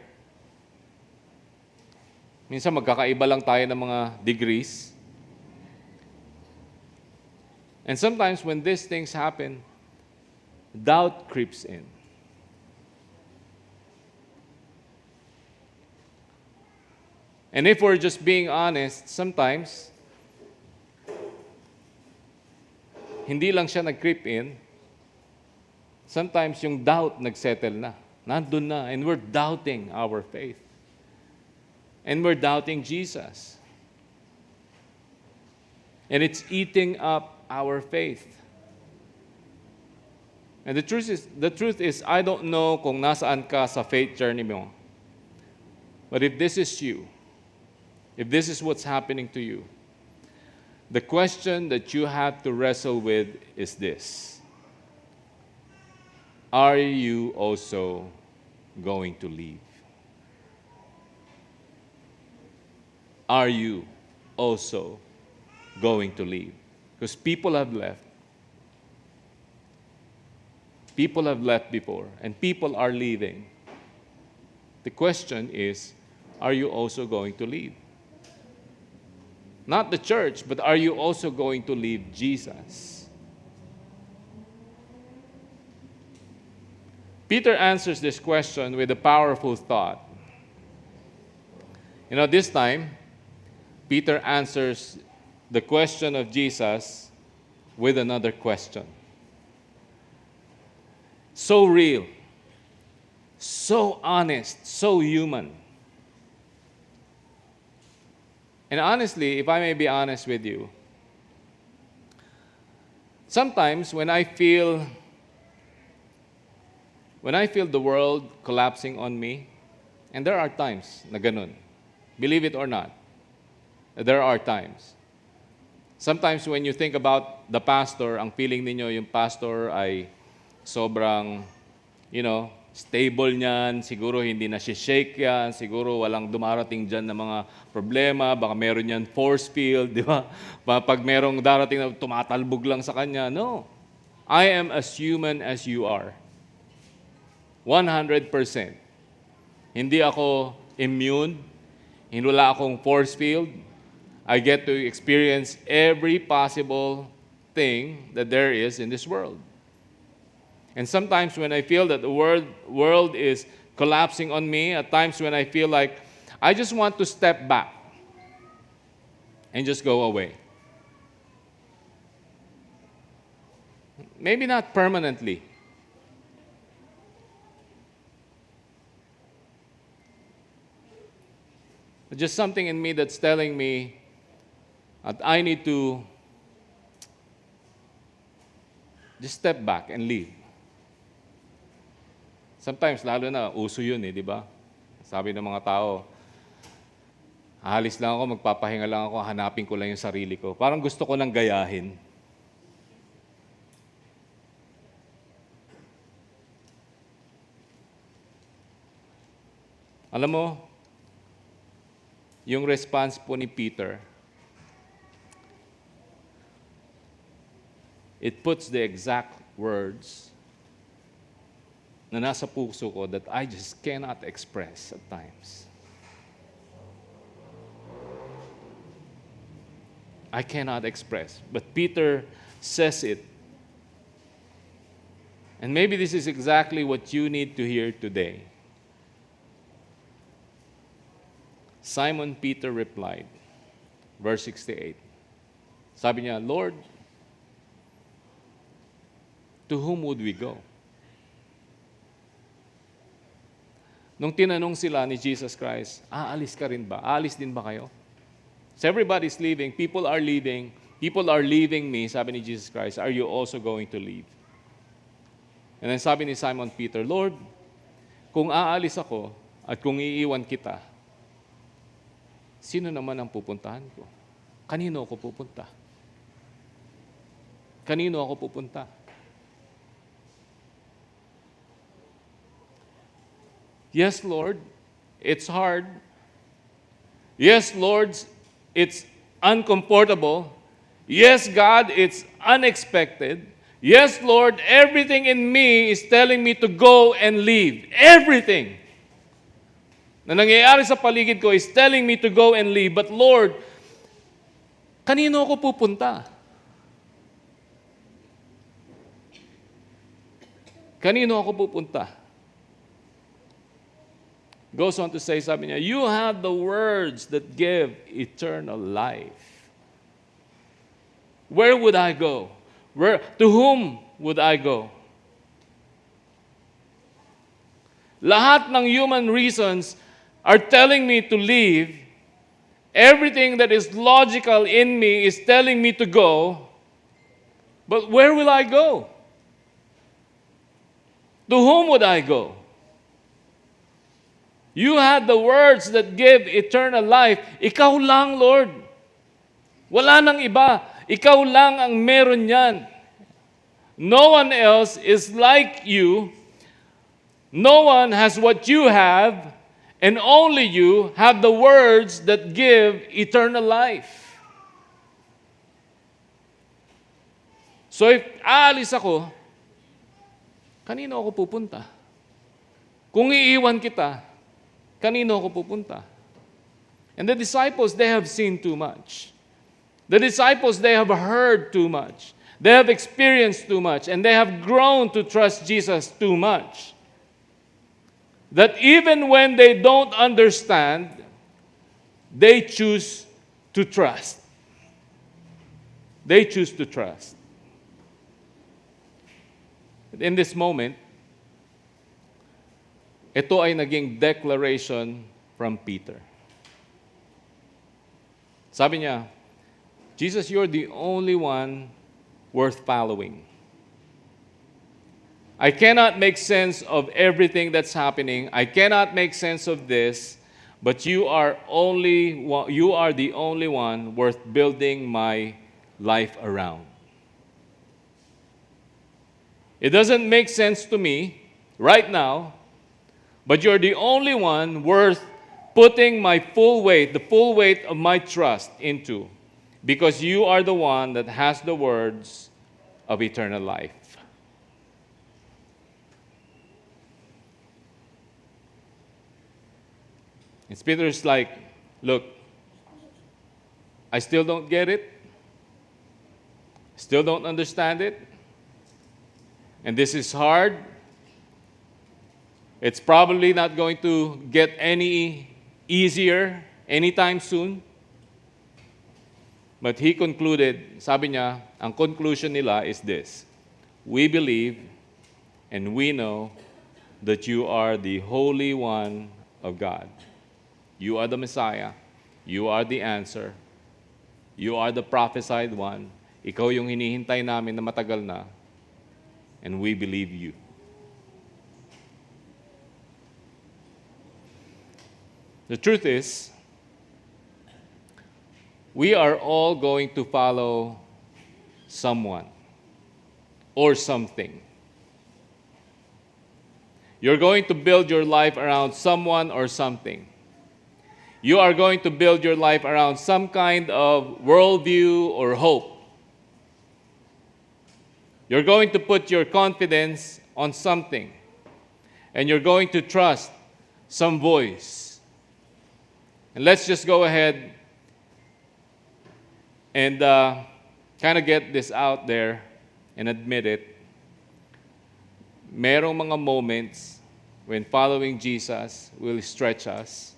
Minsan magkakaiba lang tayo ng mga degrees. And sometimes when these things happen, doubt creeps in. And if we're just being honest, sometimes, hindi lang siya nag-creep in, sometimes yung doubt nagsettle na. Nandun na, and we're doubting our faith. And we're doubting Jesus. And it's eating up our faith. And the truth is, I don't know kung nasaan ka sa faith journey mo. But if this is you, if this is what's happening to you, the question that you have to wrestle with is this. Are you also going to leave? Are you also going to leave? Because people have left. People have left before, and people are leaving. The question is, are you also going to leave? Not the church, but are you also going to leave Jesus? Peter answers this question with a powerful thought. This time, Peter answers the question of Jesus with another question. So real, so honest, so human. And honestly, if I may be honest with you, sometimes when I feel the world collapsing on me, and there are times na ganun, believe it or not, there are times. Sometimes when you think about the pastor, ang feeling ninyo yung pastor ay sobrang, stable niyan, siguro hindi na shake yan, siguro walang dumarating dyan na mga problema, baka meron yan force field, di ba? Pag merong darating na tumatalbog lang sa kanya, no. I am as human as you are. 100%. Hindi ako immune, hindi wala akong force field. I get to experience every possible thing that there is in this world. And sometimes when I feel that the world is collapsing on me, at times when I feel like I just want to step back and just go away. Maybe not permanently. But just something in me that's telling me that I need to just step back and leave. Sometimes, lalo na, uso yun di ba? Sabi ng mga tao, ahalis lang ako, magpapahinga lang ako, hanapin ko lang yung sarili ko. Parang gusto ko nang gayahin. Alam mo, yung response po ni Peter, it puts the exact words na nasa puso ko that I just cannot express at times. I cannot express. But Peter says it. And maybe this is exactly what you need to hear today. Simon Peter replied, verse 68. Sabi niya, Lord, to whom would we go? Nung tinanong sila ni Jesus Christ, aalis ka rin ba? Aalis din ba kayo? So everybody's leaving. People are leaving. People are leaving me. Sabi ni Jesus Christ, are you also going to leave? And then sabi ni Simon Peter, Lord, kung aalis ako at kung iiwan kita, sino naman ang pupuntahan ko? Kanino ako pupunta? Kanino ako pupunta? Yes, Lord, it's hard. Yes, Lord, it's uncomfortable. Yes, God, it's unexpected. Yes, Lord, everything in me is telling me to go and leave. Everything na nangyayari sa paligid ko is telling me to go and leave. But Lord, kanino ako pupunta? Kanino ako pupunta? Goes on to say, sabi niya, you have the words that give eternal life. Where would I go? To whom would I go? Lahat ng human reasons are telling me to leave. Everything that is logical in me is telling me to go. But where will I go? To whom would I go? You had the words that give eternal life. Ikaw lang, Lord. Wala nang iba. Ikaw lang ang meron yan. No one else is like you. No one has what you have. And only you have the words that give eternal life. So if aalis ako, kanino ako pupunta? Kung iiwan kita, kanino ako pupunta? And the disciples, they have seen too much. The disciples, they have heard too much. They have experienced too much, and they have grown to trust Jesus too much. That even when they don't understand, they choose to trust. They choose to trust. In this moment, ito ay naging declaration from Peter. Sabi niya, Jesus, you're the only one worth following. I cannot make sense of everything that's happening. I cannot make sense of this, but you are the only one worth building my life around. It doesn't make sense to me right now, but you're the only one worth putting my full weight, the full weight of my trust into, because you are the one that has the words of eternal life. And Peter's like, look, I still don't get it. Still don't understand it. And this is hard. It's probably not going to get any easier anytime soon. But he concluded, sabi niya, ang conclusion nila is this: we believe and we know that you are the Holy One of God. You are the Messiah. You are the answer. You are the prophesied one. Ikaw yung hinihintay namin na matagal na. And we believe you. The truth is, we are all going to follow someone or something. You're going to build your life around someone or something. You are going to build your life around some kind of worldview or hope. You're going to put your confidence on something. And you're going to trust some voice. And let's just go ahead and kind of get this out there and admit it. Merong mga moments when following Jesus will stretch us.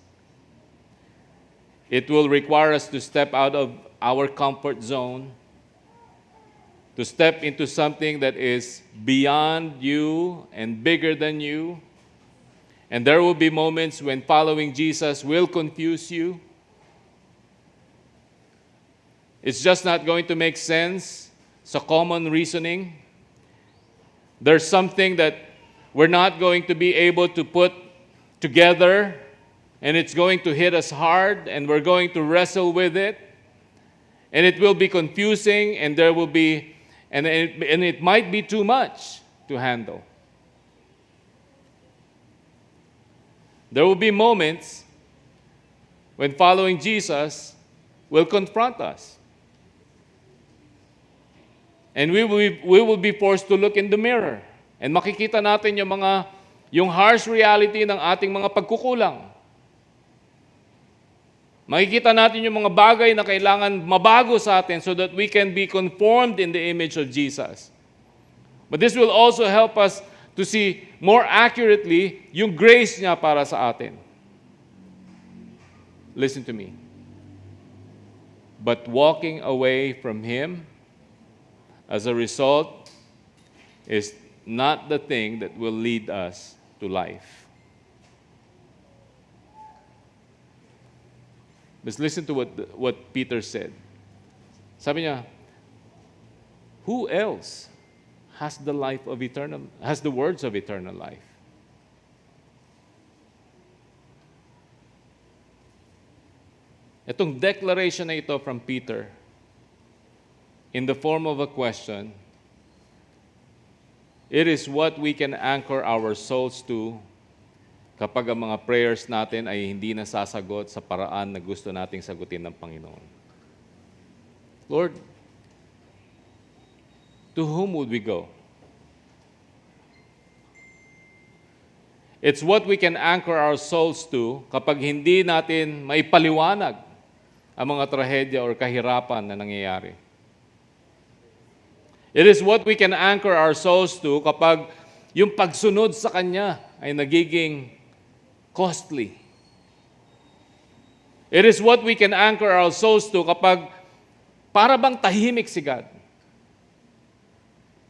It will require us to step out of our comfort zone, to step into something that is beyond you and bigger than you. And there will be moments when following Jesus will confuse you. It's just not going to make sense sa common reasoning. There's something that we're not going to be able to put together, and it's going to hit us hard, and we're going to wrestle with it. And it will be confusing, and there will be, and it might be too much to handle. There will be moments when following Jesus will confront us. And we will be forced to look in the mirror. And makikita natin yung harsh reality ng ating mga pagkukulang. Makikita natin yung mga bagay na kailangan mabago sa atin so that we can be conformed in the image of Jesus. But this will also help us to see more accurately yung grace niya para sa atin. Listen to me. But walking away from Him as a result is not the thing that will lead us to life. Let's listen to what Peter said. Sabi niya, who else has the words of eternal life? Itong declaration na ito from Peter, in the form of a question, it is what we can anchor our souls to kapag ang mga prayers natin ay hindi nasasagot sa paraan na gusto nating sagutin ng Panginoon. Lord, to whom would we go? It's what we can anchor our souls to kapag hindi natin maipaliwanag ang mga trahedya or kahirapan na nangyayari. It is what we can anchor our souls to kapag yung pagsunod sa Kanya ay nagiging costly. It is what we can anchor our souls to kapag para bang tahimik si God.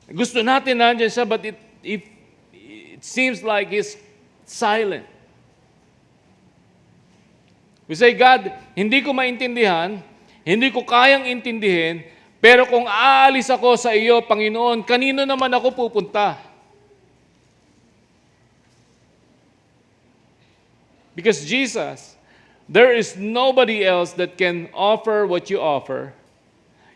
Gusto natin nandiyan siya, but it seems like He's silent. We say, God, hindi ko maintindihan, hindi ko kayang intindihin, pero kung aalis ako sa iyo, Panginoon, kanino naman ako pupunta? Because Jesus, there is nobody else that can offer what you offer.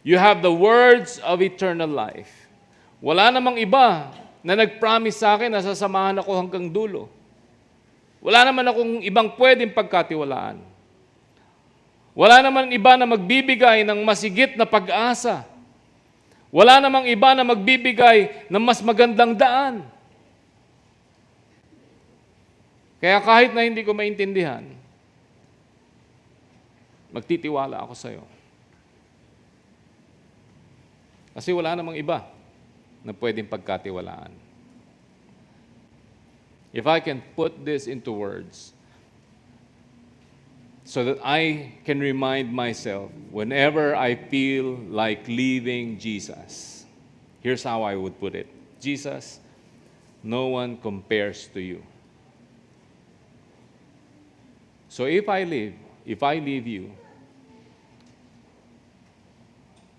You have the words of eternal life. Wala namang iba na nag-promise sa akin na sasamahan ako hanggang dulo. Wala naman akong ibang pwedeng pagkatiwalaan. Wala namang iba na magbibigay ng masigit na pag-asa. Wala namang iba na magbibigay ng mas magandang daan. Kaya kahit na hindi ko maintindihan, magtitiwala ako sa iyo. Kasi wala namang iba na pwedeng pagkatiwalaan. If I can put this into words, so that I can remind myself whenever I feel like leaving Jesus. Here's how I would put it. Jesus, no one compares to you. So if I leave you,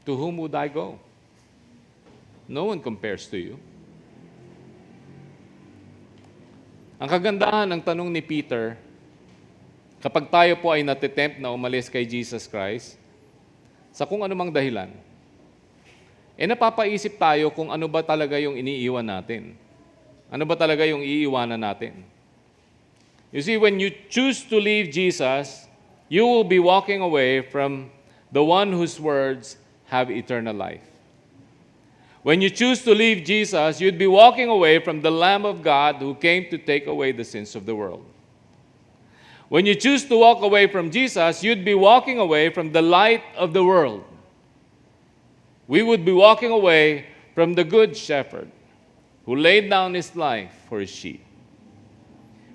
to whom would I go? No one compares to you. Ang kagandahan ng tanong ni Peter, kapag tayo po ay natitempt na umalis kay Jesus Christ, sa kung anumang dahilan, napapaisip tayo kung ano ba talaga yung iniiwan natin. Ano ba talaga yung iiwanan natin? You see, when you choose to leave Jesus, you will be walking away from the one whose words have eternal life. When you choose to leave Jesus, you'd be walking away from the Lamb of God who came to take away the sins of the world. When you choose to walk away from Jesus, you'd be walking away from the light of the world. We would be walking away from the Good Shepherd who laid down his life for his sheep.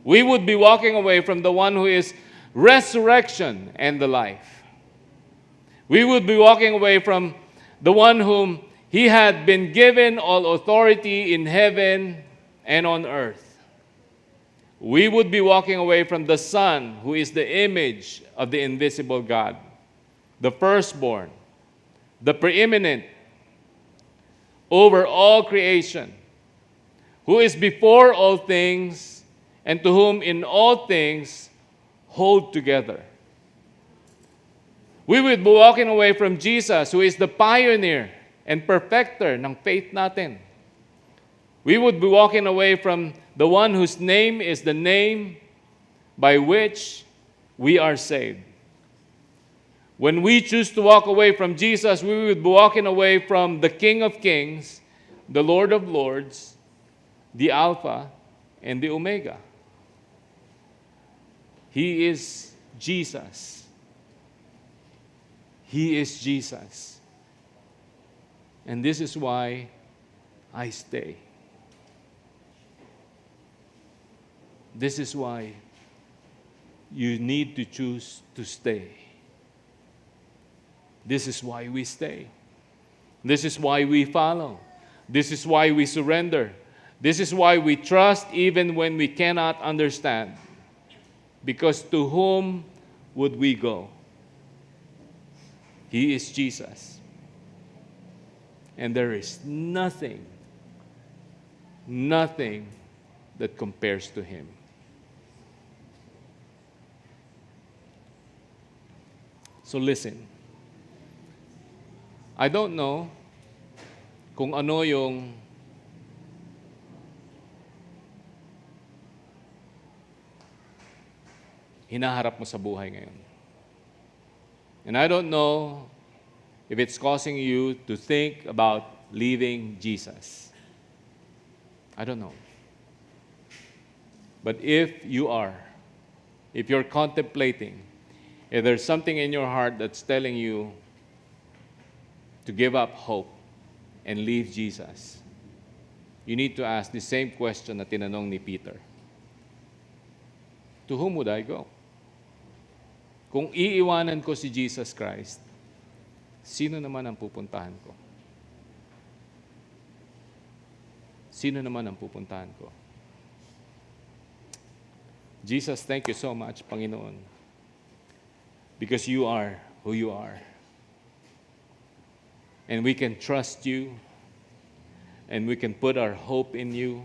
We would be walking away from the one who is resurrection and the life. We would be walking away from the one whom he had been given all authority in heaven and on earth. We would be walking away from the Son, who is the image of the invisible God, the firstborn, the preeminent over all creation, who is before all things, and to whom in all things hold together. We would be walking away from Jesus, who is the pioneer and perfecter ng faith natin. We would be walking away from the one whose name is the name by which we are saved. When we choose to walk away from Jesus, we would be walking away from the King of Kings, the Lord of Lords, the Alpha and the Omega. He is Jesus. He is Jesus. And this is why I stay. This is why you need to choose to stay. This is why we stay. This is why we follow. This is why we surrender. This is why we trust even when we cannot understand. Because to whom would we go? He is Jesus. And there is nothing that compares to Him. So listen. I don't know kung ano yung hinaharap mo sa buhay ngayon. And I don't know if it's causing you to think about leaving Jesus. I don't know. But if you're contemplating, if there's something in your heart that's telling you to give up hope and leave Jesus, you need to ask the same question na tinanong ni Peter. To whom would I go? Kung iiwanan ko si Jesus Christ, sino naman ang pupuntahan ko? Sino naman ang pupuntahan ko? Jesus, thank you so much, Panginoon, because you are who you are. And we can trust you, and we can put our hope in you.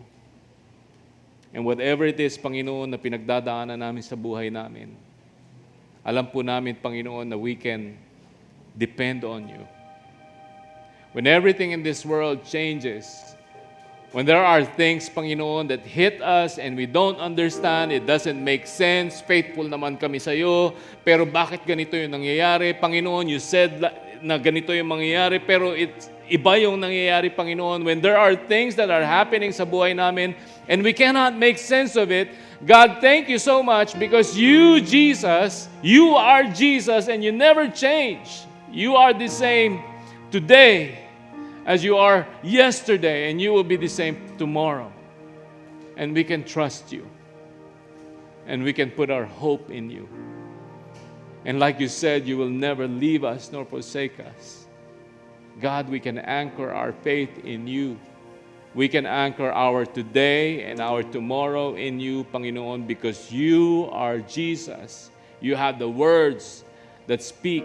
And whatever it is, Panginoon, na pinagdadaanan namin sa buhay namin, alam po namin, Panginoon, na we can depend on you. When everything in this world changes, when there are things, Panginoon, that hit us and we don't understand, it doesn't make sense, faithful naman kami sa iyo, pero bakit ganito yung nangyayari? Panginoon, you said na ganito yung mangyayari, pero iba yung nangyayari, Panginoon. When there are things that are happening sa buhay namin and we cannot make sense of it, God, thank you so much because you, Jesus, you are Jesus and you never change. You are the same today as you are yesterday, and you will be the same tomorrow. And we can trust you. And we can put our hope in you. And like you said, you will never leave us nor forsake us. God, we can anchor our faith in you. We can anchor our today and our tomorrow in you, Panginoon, because you are Jesus. You have the words that speak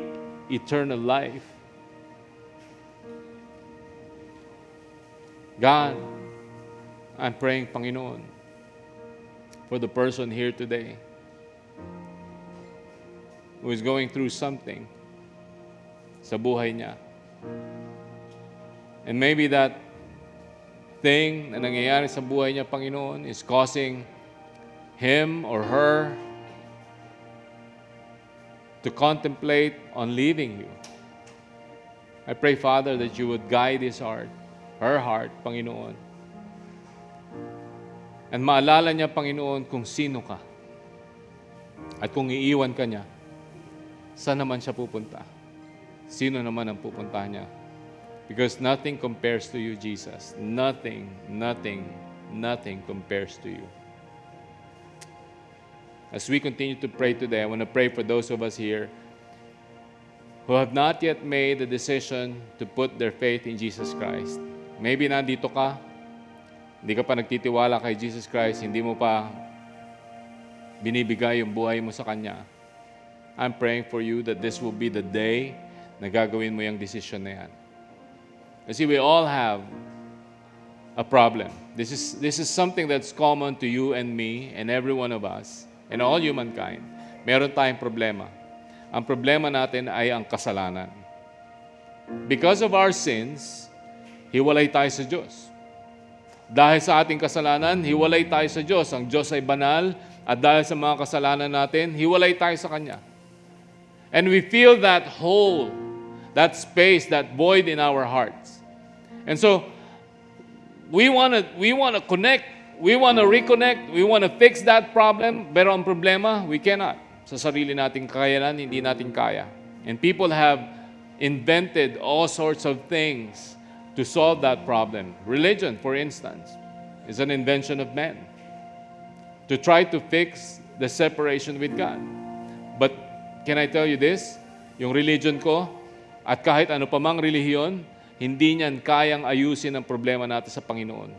eternal life. God, I'm praying, Panginoon, for the person here today who is going through something sa buhay niya. And maybe that thing na nangyayari sa buhay niya, Panginoon, is causing him or her to contemplate on leaving you. I pray, Father, that you would guide his heart, her heart, Panginoon. And maalala niya, Panginoon, kung sino ka. At kung iiwan ka niya, saan naman siya pupunta? Sino naman ang pupuntahan niya? Because nothing compares to you, Jesus. Nothing compares to you. As we continue to pray today, I want to pray for those of us here who have not yet made the decision to put their faith in Jesus Christ. Maybe nandito ka, hindi ka pa nagtitiwala kay Jesus Christ, hindi mo pa binibigay yung buhay mo sa Kanya. I'm praying for you that this will be the day na gagawin mo yung decision na yan. Kasi we all have a problem. This is something that's common to you and me and every one of us and all humankind. Meron tayong problema. Ang problema natin ay ang kasalanan. Because of our sins, hiwalay tayo sa Diyos. Dahil sa ating kasalanan, hiwalay tayo sa Diyos. Ang Diyos ay banal at dahil sa mga kasalanan natin, hiwalay tayo sa Kanya. And we feel that hole, that space, that void in our hearts. And so, we want to connect, we want to reconnect, we want to fix that problem, pero ang problema, we cannot. Sa sarili nating kakayanan, hindi natin kaya. And people have invented all sorts of things to solve that problem. Religion, for instance, is an invention of men to try to fix the separation with God. But can I tell you this? Yung religion ko, at kahit ano pa mang relihiyon, hindi niyan kayang ayusin ang problema natin sa Panginoon.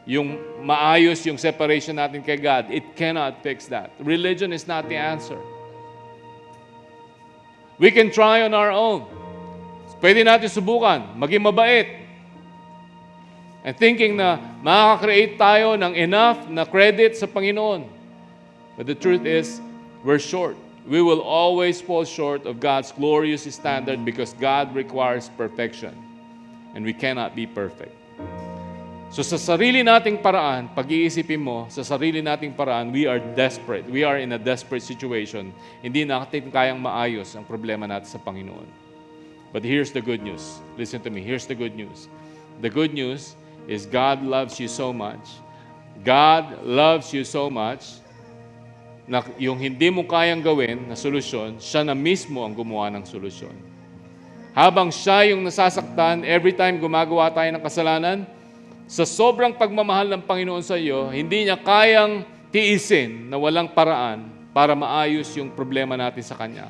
Yung maayos yung separation natin kay God, it cannot fix that. Religion is not the answer. We can try on our own. Pwede natin subukan, maging mabait. And thinking na makaka-create tayo ng enough na credit sa Panginoon. But the truth is, we're short. We will always fall short of God's glorious standard because God requires perfection. And we cannot be perfect. So sa sarili nating paraan, pag-iisipin mo, sa sarili nating paraan, we are desperate. We are in a desperate situation. Hindi natin kayang maayos ang problema natin sa Panginoon. But here's the good news. Listen to me. Here's the good news. The good news is God loves you so much. God loves you so much na yung hindi mo kayang gawin na solusyon, siya na mismo ang gumawa ng solusyon. Habang siya yung nasasaktan, every time gumagawa tayo ng kasalanan, sa sobrang pagmamahal ng Panginoon sa iyo, hindi niya kayang tiisin na walang paraan para maayos yung problema natin sa Kanya.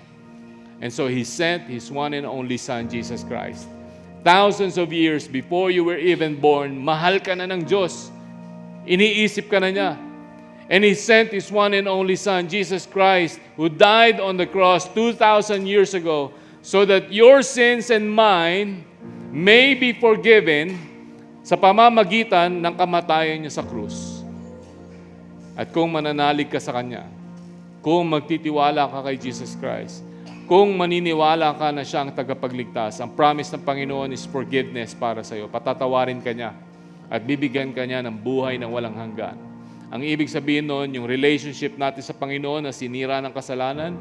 And so He sent His one and only Son, Jesus Christ. Thousands of years before you were even born, mahal ka na ng Diyos. Iniisip ka na niya. And He sent His one and only Son, Jesus Christ, who died on the cross 2,000 years ago, so that your sins and mine may be forgiven sa pamamagitan ng kamatayan niya sa krus. At kung mananalig ka sa Kanya, kung magtitiwala ka kay Jesus Christ, kung maniniwala ka na siya ang tagapagligtas, ang promise ng Panginoon is forgiveness para sa iyo. Patatawarin ka niya at bibigyan ka niya ng buhay na walang hanggan. Ang ibig sabihin noon, yung relationship natin sa Panginoon na sinira ng kasalanan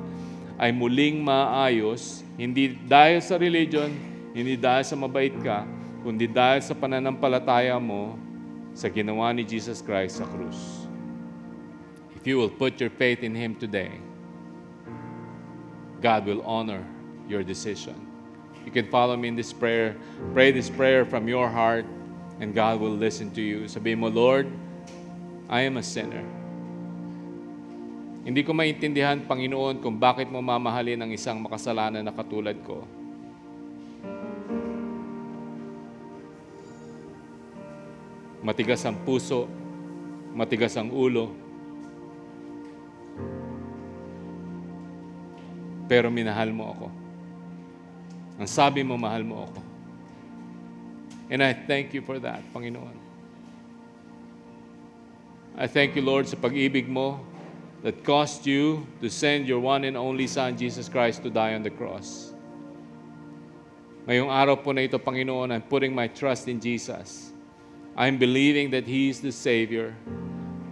ay muling maayos, hindi dahil sa religion, hindi dahil sa mabait ka, kundi dahil sa pananampalataya mo sa ginawa ni Jesus Christ sa krus. If you will put your faith in Him today, God will honor your decision. You can follow me in this prayer. Pray this prayer from your heart, and God will listen to you. Sabihin mo, Lord, I am a sinner. Hindi ko maintindihan, Panginoon, kung bakit mo mamahalin ang isang makasalanan na katulad ko. Matigas ang puso, matigas ang ulo, pero minahal mo ako. Ang sabi mo, mahal mo ako. And I thank you for that, Panginoon. I thank you, Lord, sa pag-ibig mo that caused you to send your one and only Son, Jesus Christ, to die on the cross. Ngayong araw po na ito, Panginoon, I'm putting my trust in Jesus. I'm believing that He is the Savior.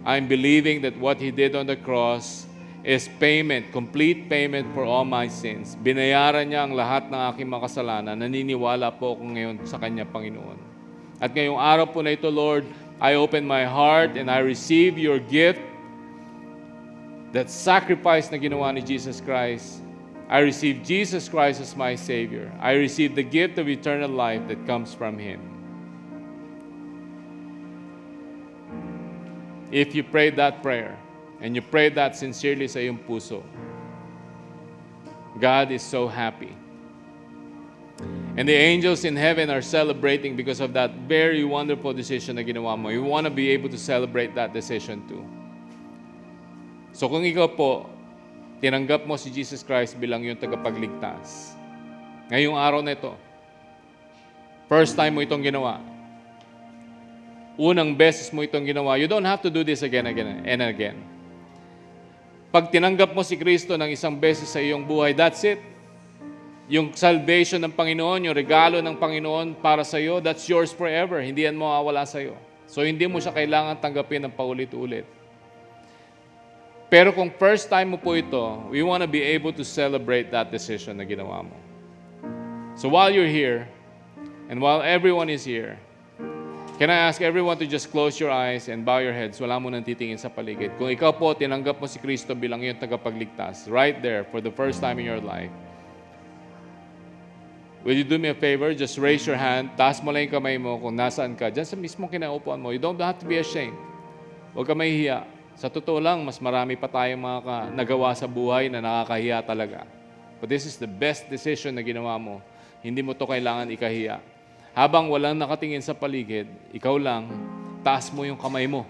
I'm believing that what He did on the cross is payment, complete payment for all my sins. Binayaran niya ang lahat ng aking makasalanan. Naniniwala po ako ngayon sa Kanya, Panginoon. At ngayong araw po na ito, Lord, I open my heart and I receive your gift, that sacrifice na ginawa ni Jesus Christ. I receive Jesus Christ as my Savior. I receive the gift of eternal life that comes from Him. If you prayed that prayer, and you prayed that sincerely sa iyong puso, God is so happy. And the angels in heaven are celebrating because of that very wonderful decision na ginawa mo. You want to be able to celebrate that decision too. So kung ikaw po, tinanggap mo si Jesus Christ bilang yung tagapagligtas, ngayong araw na ito, first time mo itong ginawa, unang beses mo itong ginawa, you don't have to do this again and again. Pag tinanggap mo si Kristo ng isang beses sa iyong buhay, that's it. Yung salvation ng Panginoon, yung regalo ng Panginoon para sa iyo, that's yours forever. Hindi yan mawawala sa iyo. So hindi mo siya kailangan tanggapin ng paulit-ulit. Pero kung first time mo po ito, we want to be able to celebrate that decision na ginawa mo. So while you're here, and while everyone is here, can I ask everyone to just close your eyes and bow your heads? Wala mo nang titingin sa paligid. Kung ikaw po, tinanggap mo si Kristo bilang iyong tagapagligtas, right there, for the first time in your life, will you do me a favor? Just raise your hand. Taas mo lang yung kamay mo kung nasaan ka. Diyan sa mismong kinaupuan mo. You don't have to be ashamed. Huwag ka mahihiya. Sa totoo lang, mas marami pa tayong mga nagawa sa buhay na nakakahiya talaga. But this is the best decision na ginawa mo. Hindi mo to kailangan ikahiya. Habang walang nakatingin sa paligid, ikaw lang, taas mo yung kamay mo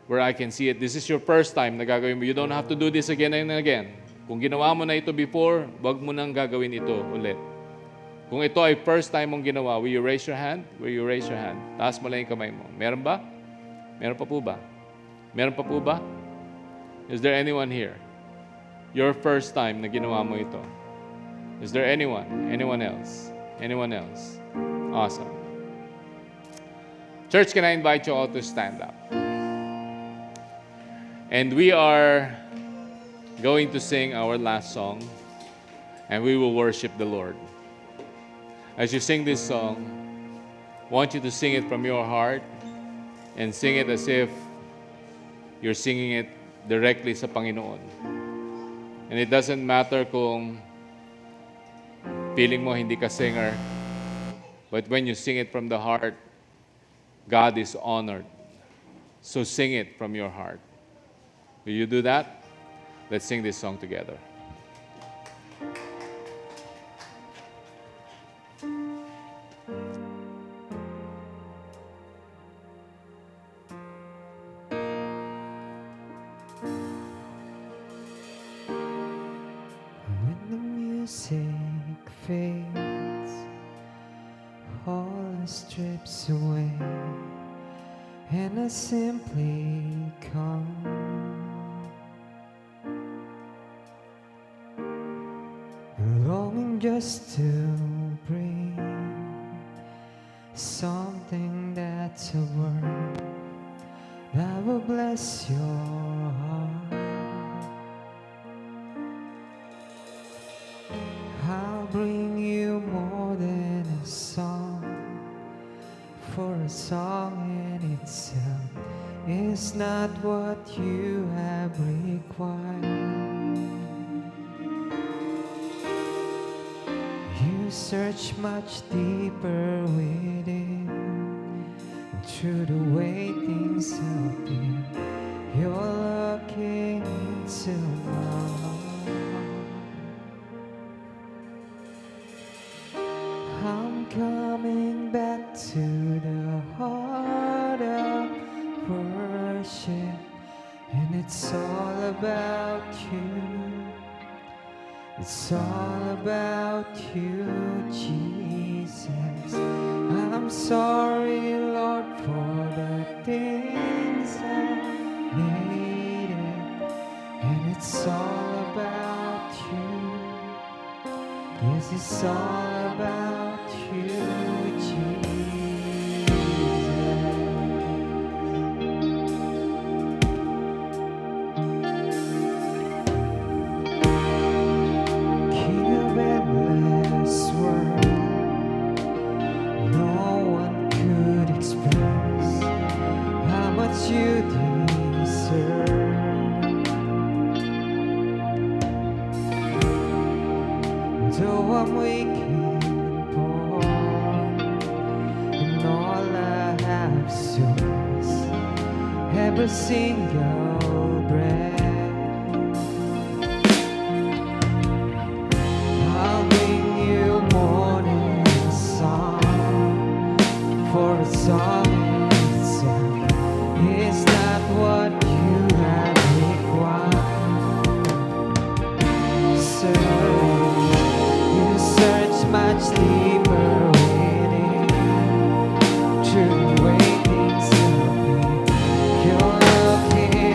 where I can see it. This is your first time na gagawin mo. You don't have to do this again and again. Kung ginawa mo na ito before, wag mo nang gagawin ito ulit. Kung ito ay first time mong ginawa, will you raise your hand? Will you raise your hand? Taas mo lang yung kamay mo. Meron ba? Meron pa po ba? Meron pa po ba? Is there anyone here? Your first time na ginawa mo ito. Is there anyone? Anyone else? Anyone else? Awesome. Church, can I invite you all to stand up? And we are going to sing our last song, and we will worship the Lord. As you sing this song, I want you to sing it from your heart and sing it as if you're singing it directly sa Panginoon. And it doesn't matter kung feeling mo hindi ka singer, but when you sing it from the heart, God is honored. So sing it from your heart. Will you do that? Let's sing this song together. When the music fades, all strips away, and I simply come. Longing just to bring something that's a word that will bless your heart. I'll bring you more than a song, for a song in itself is not what you have required. You search much deeper within, and through the way things appear, you're looking into my heart. I'm coming back to the heart of worship, and it's all about you. It's all about you, Jesus. I'm sorry, Lord, for the things I made it, and it's all about you. Yes, it's all about you, Jesus. King of endless world, no one could express how much you deserve. Though I'm weak and poor, and all I have is yours, every single breath. I'll bring you more than a song, for a song in itself is not what you have required. You search much deeper within, through the way things appear, you're looking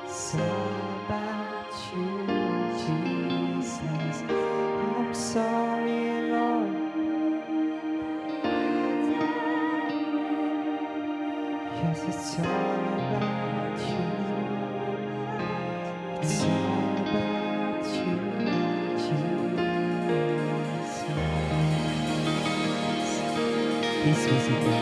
It's all about you, Jesus. I'm sorry, Lord. Yes, it's all about you. It's all about you, Jesus. Please be seated.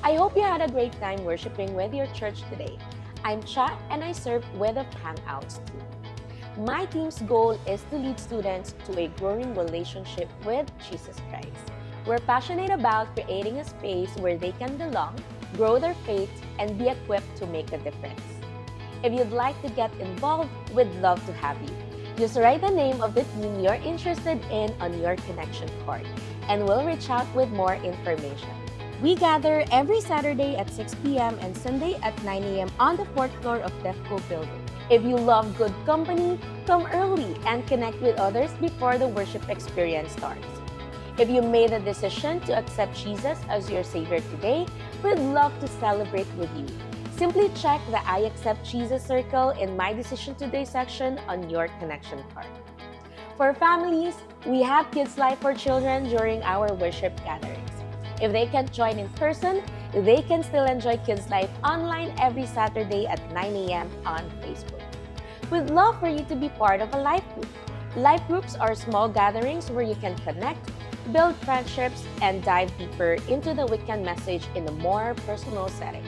I hope you had a great time worshiping with your church today. I'm Cha and I serve with the Hangouts team. My team's goal is to lead students to a growing relationship with Jesus Christ. We're passionate about creating a space where they can belong, grow their faith, and be equipped to make a difference. If you'd like to get involved, we'd love to have you. Just write the name of the team you're interested in on your connection card, and we'll reach out with more information. We gather every Saturday at 6 p.m. and Sunday at 9 a.m. on the 4th floor of DEFCO building. If you love good company, come early and connect with others before the worship experience starts. If you made the decision to accept Jesus as your Savior today, we'd love to celebrate with you. Simply check the I Accept Jesus circle in My Decision Today section on your connection card. For families, we have Kids Life for Children during our worship gatherings. If they can't join in person, they can still enjoy Kids Life online every Saturday at 9 a.m. on Facebook. We'd love for you to be part of a life group. Life groups are small gatherings where you can connect, build friendships, and dive deeper into the weekend message in a more personal setting.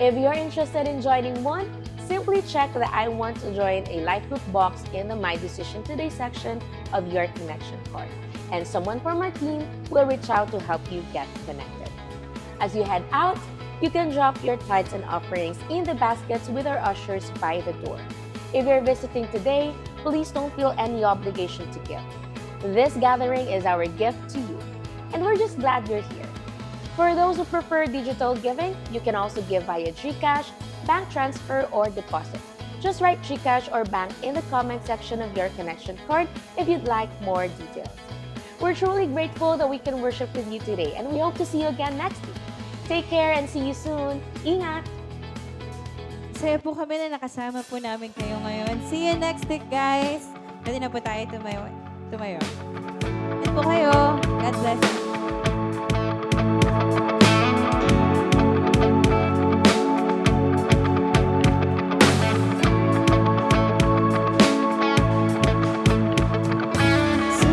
If you're interested in joining one, simply check the I Want to Join a Life Group box in the My Decision Today section of your connection card, and someone from our team will reach out to help you get connected. As you head out, you can drop your tithes and offerings in the baskets with our ushers by the door. If you're visiting today, please don't feel any obligation to give. This gathering is our gift to you, and we're just glad you're here. For those who prefer digital giving, you can also give via GCash, bank transfer, or deposit. Just write GCash or bank in the comment section of your connection card if you'd like more details. We're truly grateful that we can worship with you today, and we hope to see you again next week. Take care and see you soon. Ingat! Saya po kami na nakasama po namin kayo ngayon. See you next week, guys. Pwede na po tayo tumayo. Yan po kayo. God bless you.